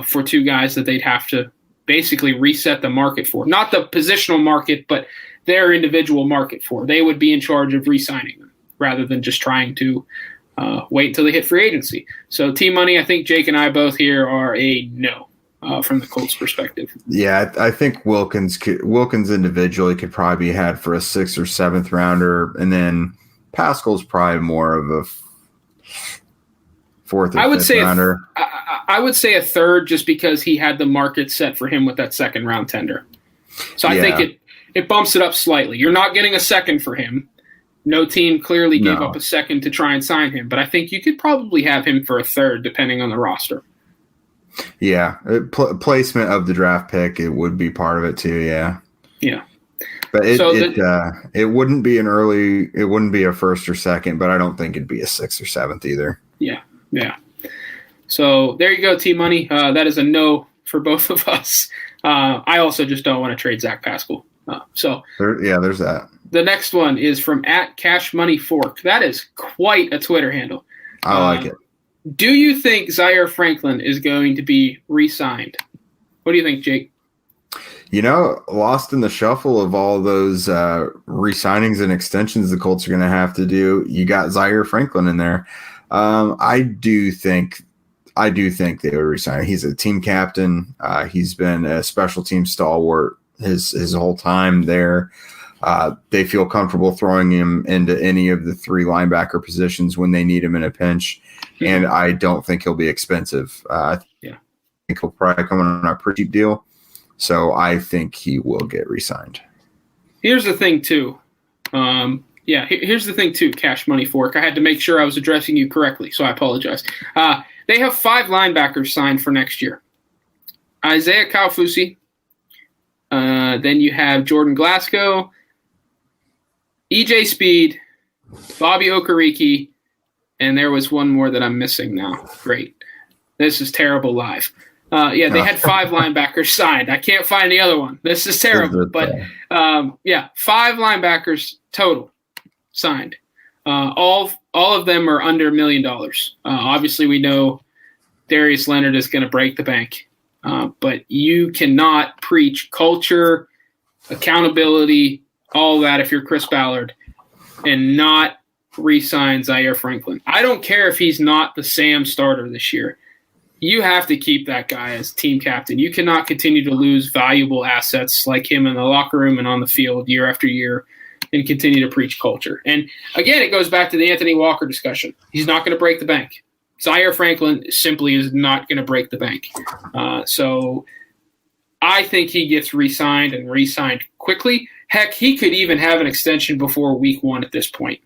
for 2 guys that they'd have to basically reset the market for. Not the positional market, but their individual market for. They would be in charge of re-signing them rather than just trying to wait until they hit free agency. So T-Money, I think Jake and I both here are a no from the Colts perspective. Yeah, I think Wilkins individually could probably be had for a 6th or 7th rounder, and then Pascal's probably more of a 4th or 5th rounder. I would say a 3rd just because he had the market set for him with that 2nd round tender. So I think it bumps it up slightly. You're not getting a 2nd for him. No team clearly gave up a 2nd to try and sign him, but I think you could probably have him for a 3rd depending on the roster. Yeah, placement of the draft pick, it would be part of it too. Yeah. But it wouldn't be it wouldn't be a 1st or 2nd, but I don't think it'd be a 6th or 7th either. Yeah. So there you go, T-Money. That is a no for both of us. I also just don't want to trade Zach Pascal. There's that. The next one is from @CashMoneyFork. That is quite a Twitter handle. I like it. Do you think Zaire Franklin is going to be re-signed? What do you think, Jake? Lost in the shuffle of all those re-signings and extensions the Colts are going to have to do, you got Zaire Franklin in there. I do think they would re-sign. He's a team captain. He's been a special team stalwart his whole time there. They feel comfortable throwing him into any of the 3 linebacker positions when they need him in a pinch. And I don't think he'll be expensive. I think he'll probably come on a pretty cheap deal. So I think he will get re-signed. Here's the thing, too. Here's the thing, too, Cash Money Fork. I had to make sure I was addressing you correctly, so I apologize. They have 5 linebackers signed for next year. Isaiah Kaufusi. Then you have Jordan Glasgow, EJ Speed, Bobby Okereke, and there was one more that I'm missing now. Great. This is terrible live. They had 5 linebackers signed. I can't find the other one. This is terrible. But, 5 linebackers total signed. All of them are under $1 million. Obviously, we know Darius Leonard is going to break the bank. But you cannot preach culture, accountability, all that if you're Chris Ballard, and not re-sign Zaire Franklin. I don't care if he's not the Sam starter this year. You have to keep that guy as team captain. You cannot continue to lose valuable assets like him in the locker room and on the field year after year and continue to preach culture. And again, it goes back to the Anthony Walker discussion. He's not going to break the bank. Zaire Franklin simply is not going to break the bank. So I think he gets re-signed and re-signed quickly. Heck, he could even have an extension before week 1 at this point.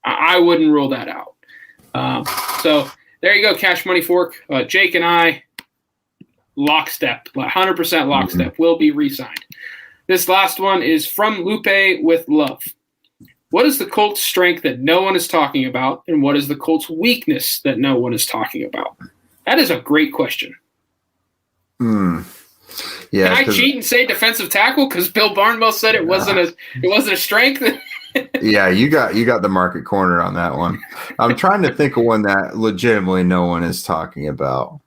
I wouldn't rule that out. So there you go, Cash Money Fork. Jake and I, lockstep, 100% lockstep, will be re-signed. This last one is from Lupe with love. What is the Colts' strength that no one is talking about, and what is the Colts' weakness that no one is talking about? That is a great question. Yeah, can I cheat and say defensive tackle because Bill Barnwell said it wasn't a strength? Yeah, you got the market cornered on that one. I'm trying to think of one that legitimately no one is talking about.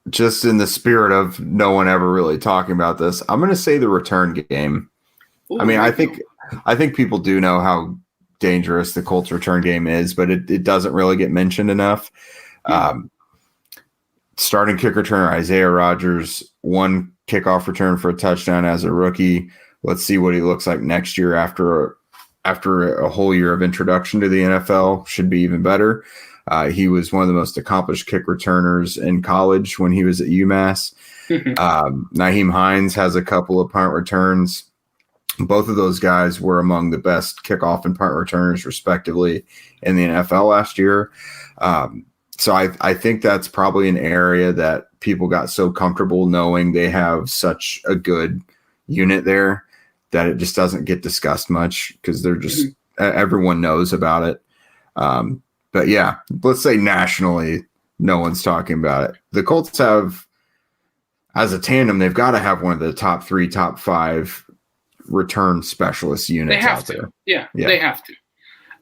Just in the spirit of no one ever really talking about this, I'm going to say the return game. Ooh, I mean, I think people do know how dangerous the Colts return game is, but it doesn't really get mentioned enough. Starting kick returner Isaiah Rodgers, 1 kickoff return for a touchdown as a rookie. Let's see what he looks like next year after a whole year of introduction to the NFL. Should be even better. He was one of the most accomplished kick returners in college when he was at UMass. Nyheim Hines has a couple of punt returns. Both of those guys were among the best kickoff and punt returners, respectively, in the NFL last year. So I think that's probably an area that people got so comfortable knowing they have such a good unit there that it just doesn't get discussed much because they're just everyone knows about it. But yeah, let's say nationally, no one's talking about it. The Colts have, as a tandem, they've got to have one of the top 3, top 5 return specialist units. They have to. Yeah, they have to.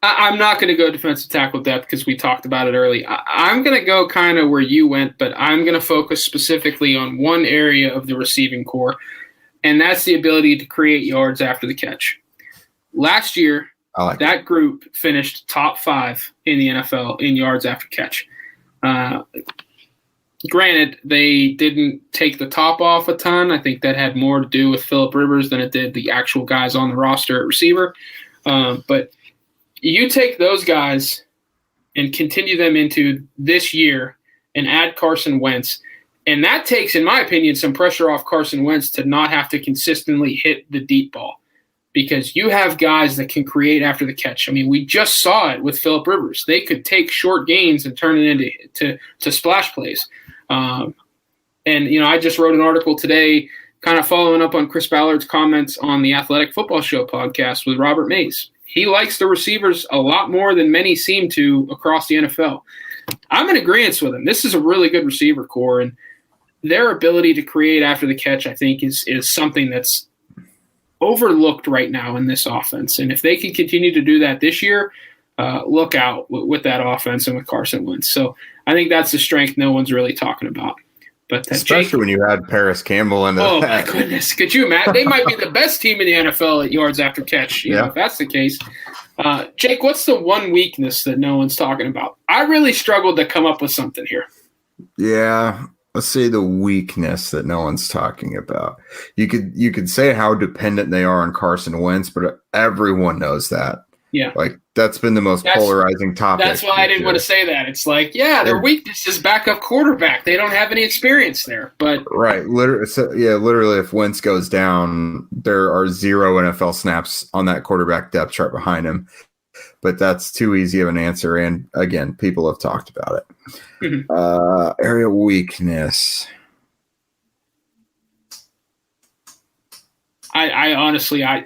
I'm not going to go defensive tackle depth because we talked about it early. I'm going to go kind of where you went, but I'm going to focus specifically on one area of the receiving core, and that's the ability to create yards after the catch. Last year, that group finished top 5 in the NFL in yards after catch. Granted, they didn't take the top off a ton. I think that had more to do with Phillip Rivers than it did the actual guys on the roster at receiver. But you take those guys and continue them into this year and add Carson Wentz, and that takes, in my opinion, some pressure off Carson Wentz to not have to consistently hit the deep ball because you have guys that can create after the catch. I mean, we just saw it with Phillip Rivers. They could take short gains and turn it into splash plays. And, I just wrote an article today kind of following up on Chris Ballard's comments on the Athletic Football Show podcast with Robert Mays. He likes the receivers a lot more than many seem to across the NFL. I'm in agreement with him. This is a really good receiver core, and their ability to create after the catch, I think, is something that's overlooked right now in this offense. And if they can continue to do that this year, look out with that offense and with Carson Wentz. So I think that's the strength no one's really talking about. But especially when you add Paris Campbell into that. My goodness. Could you imagine? They might be the best team in the NFL at yards after catch, if that's the case. Jake, what's the one weakness that no one's talking about? I really struggled to come up with something here. Yeah, let's say the weakness that no one's talking about. You could say how dependent they are on Carson Wentz, but everyone knows that. Yeah. Like, that's been the most polarizing topic. That's why I didn't want to say that. It's like, their weakness is backup quarterback. They don't have any experience there. But right. Literally, if Wentz goes down, there are 0 NFL snaps on that quarterback depth chart behind him. But that's too easy of an answer. And, again, people have talked about it. Mm-hmm. Area weakness. I honestly I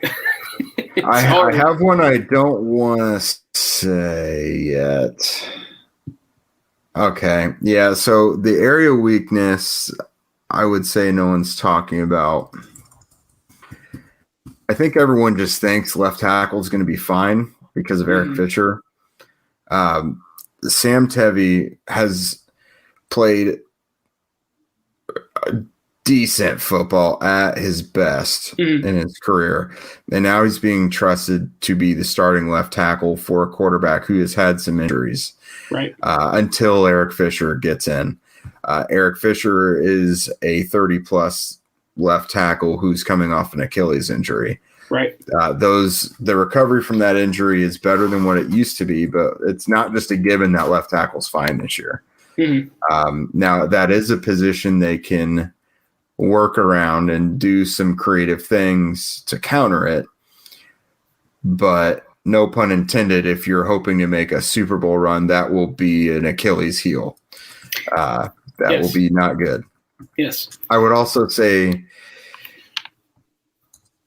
have one I don't want to say yet. Okay. Yeah, so the area weakness, I would say no one's talking about. I think everyone just thinks left tackle is going to be fine because of Eric Fisher. Sam Tevy has played decent football at his best in his career. And now he's being trusted to be the starting left tackle for a quarterback who has had some injuries until Eric Fisher gets in. Eric Fisher is a 30-plus left tackle who's coming off an Achilles injury. Right. The recovery from that injury is better than what it used to be, but it's not just a given that left tackle's fine this year. Now, that is a position they can work around and do some creative things to counter it. But no pun intended, if you're hoping to make a Super Bowl run, that will be an Achilles heel. That will be not good. Yes. I would also say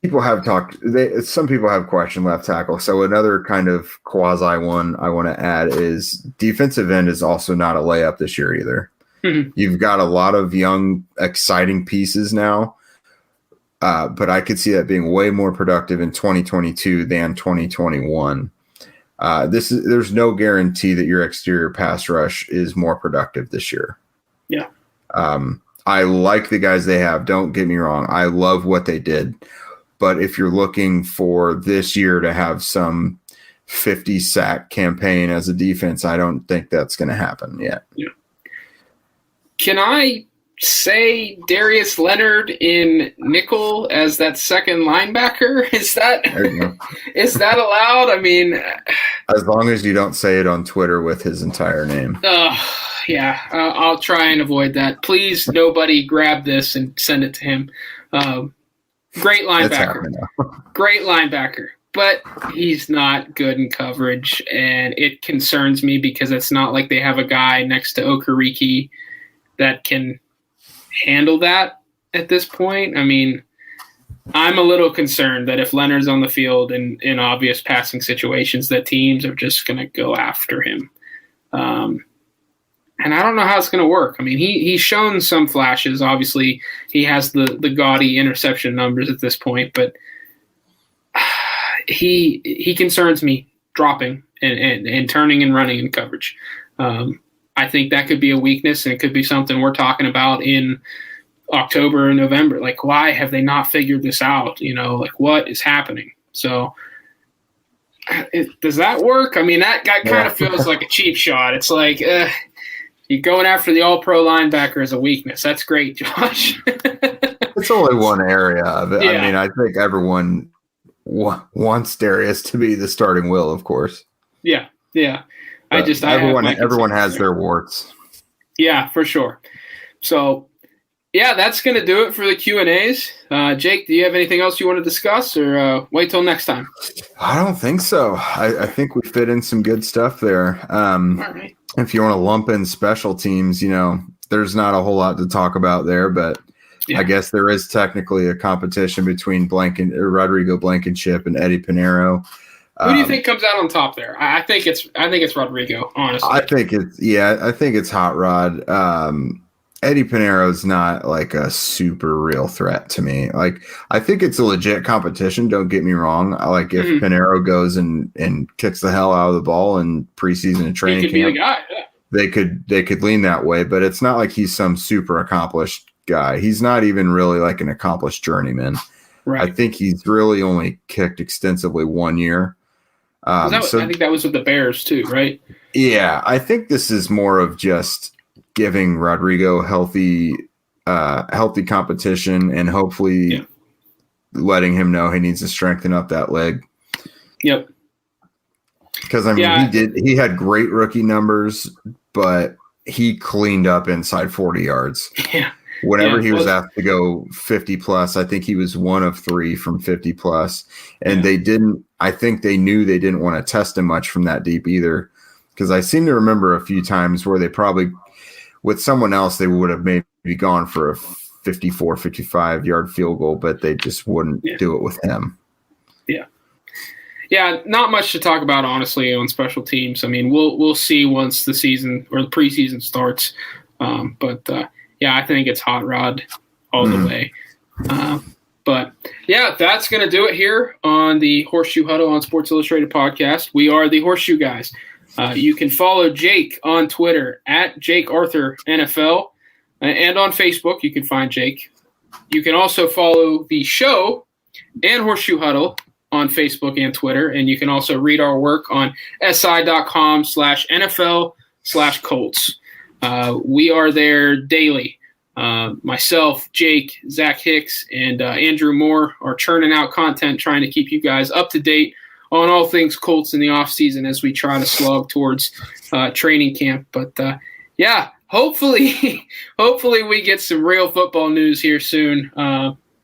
some people have questioned left tackle. So another kind of quasi one I want to add is defensive end is also not a layup this year either. You've got a lot of young, exciting pieces now, but I could see that being way more productive in 2022 than 2021. There's no guarantee that your exterior pass rush is more productive this year. Yeah. I like the guys they have. Don't get me wrong. I love what they did. But if you're looking for this year to have some 50-sack campaign as a defense, I don't think that's going to happen yet. Yeah. Can I say Darius Leonard in nickel as that second linebacker? Is that allowed? I mean, as long as you don't say it on Twitter with his entire name. Yeah, I'll try and avoid that. Please, nobody grab this and send it to him. Great linebacker. Great linebacker. but he's not good in coverage, and it concerns me because it's not like they have a guy next to Okereke that can handle that at this point. I mean, I'm a little concerned that if Leonard's on the field in obvious passing situations, that teams are just going to go after him. And I don't know how it's going to work. I mean, he's shown some flashes. Obviously, he has the gaudy interception numbers at this point, but he concerns me dropping and turning and running in coverage. I think that could be a weakness, and it could be something we're talking about in October and November. Like, why have they not figured this out? Like, what is happening? So does that work? I mean, that guy kind of feels like a cheap shot. It's like you're going after the all-pro linebacker as a weakness. That's great, Josh. It's only one area of it. Yeah. I mean, I think everyone wants Darius to be the starting will, of course. Yeah. Everyone has their warts. Yeah, for sure. So, yeah, that's going to do it for the Q&As. Jake, do you have anything else you want to discuss, or wait till next time? I don't think so. I think we fit in some good stuff there. All right. If you want to lump in special teams, there's not a whole lot to talk about there, but I guess there is technically a competition between Rodrigo Blankenship and Eddie Pinheiro. Who do you think comes out on top there? I think it's Rodrigo, honestly. I think it's Hot Rod. Eddie Pinheiro's not like a super real threat to me. Like, I think it's a legit competition. Don't get me wrong. Like, if Pinheiro goes and kicks the hell out of the ball in preseason and training camp, be the guy. Yeah. They could lean that way. But it's not like he's some super accomplished guy. He's not even really like an accomplished journeyman. Right. I think he's really only kicked extensively 1 year. I think that was with the Bears too, right? Yeah, I think this is more of just giving Rodrigo healthy competition, and hopefully letting him know he needs to strengthen up that leg. Yep. Because he had great rookie numbers, but he cleaned up inside 40 yards. Yeah. Whenever he was asked to go 50 plus, I think he was 1 of 3 from 50 plus, and I think they knew they didn't want to test him much from that deep either. Because I seem to remember a few times where they probably, with someone else, they would have maybe gone for a 54, 55-yard field goal, but they just wouldn't do it with him. Yeah. Yeah, not much to talk about, honestly, on special teams. I mean, we'll see once the season or the preseason starts. I think it's Hot Rod all the way. But, that's going to do it here on the Horseshoe Huddle on Sports Illustrated podcast. We are the Horseshoe Guys. You can follow Jake on Twitter at Jake Arthur NFL, and on Facebook you can find Jake. You can also follow the show and Horseshoe Huddle on Facebook and Twitter, and you can also read our work on si.com/NFL/Colts. We are there daily. Myself, Jake, Zach Hicks, and Andrew Moore are churning out content, trying to keep you guys up to date on all things Colts in the offseason as we try to slog towards training camp. But, hopefully we get some real football news here soon,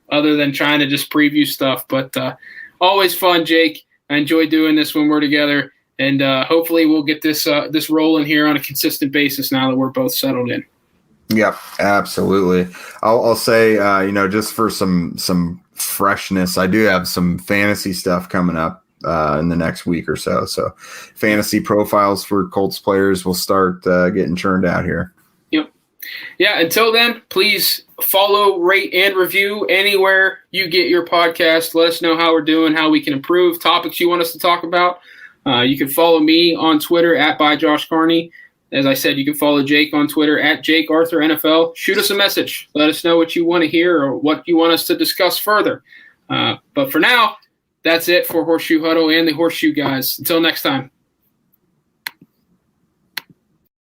other than trying to just preview stuff. But always fun, Jake. I enjoy doing this when we're together, and hopefully we'll get this rolling here on a consistent basis now that we're both settled in. Yep, absolutely. I'll say, just for some freshness, I do have some fantasy stuff coming up in the next week or so. So fantasy profiles for Colts players will start getting churned out here. Yep. Yeah, until then, please follow, rate, and review anywhere you get your podcast. Let us know how we're doing, how we can improve, topics you want us to talk about. You can follow me on Twitter at @ByJoshCarney. As I said, you can follow Jake on Twitter at Jake Arthur NFL. Shoot us a message. Let us know what you want to hear or what you want us to discuss further. But for now, that's it for Horseshoe Huddle and the Horseshoe Guys. Until next time.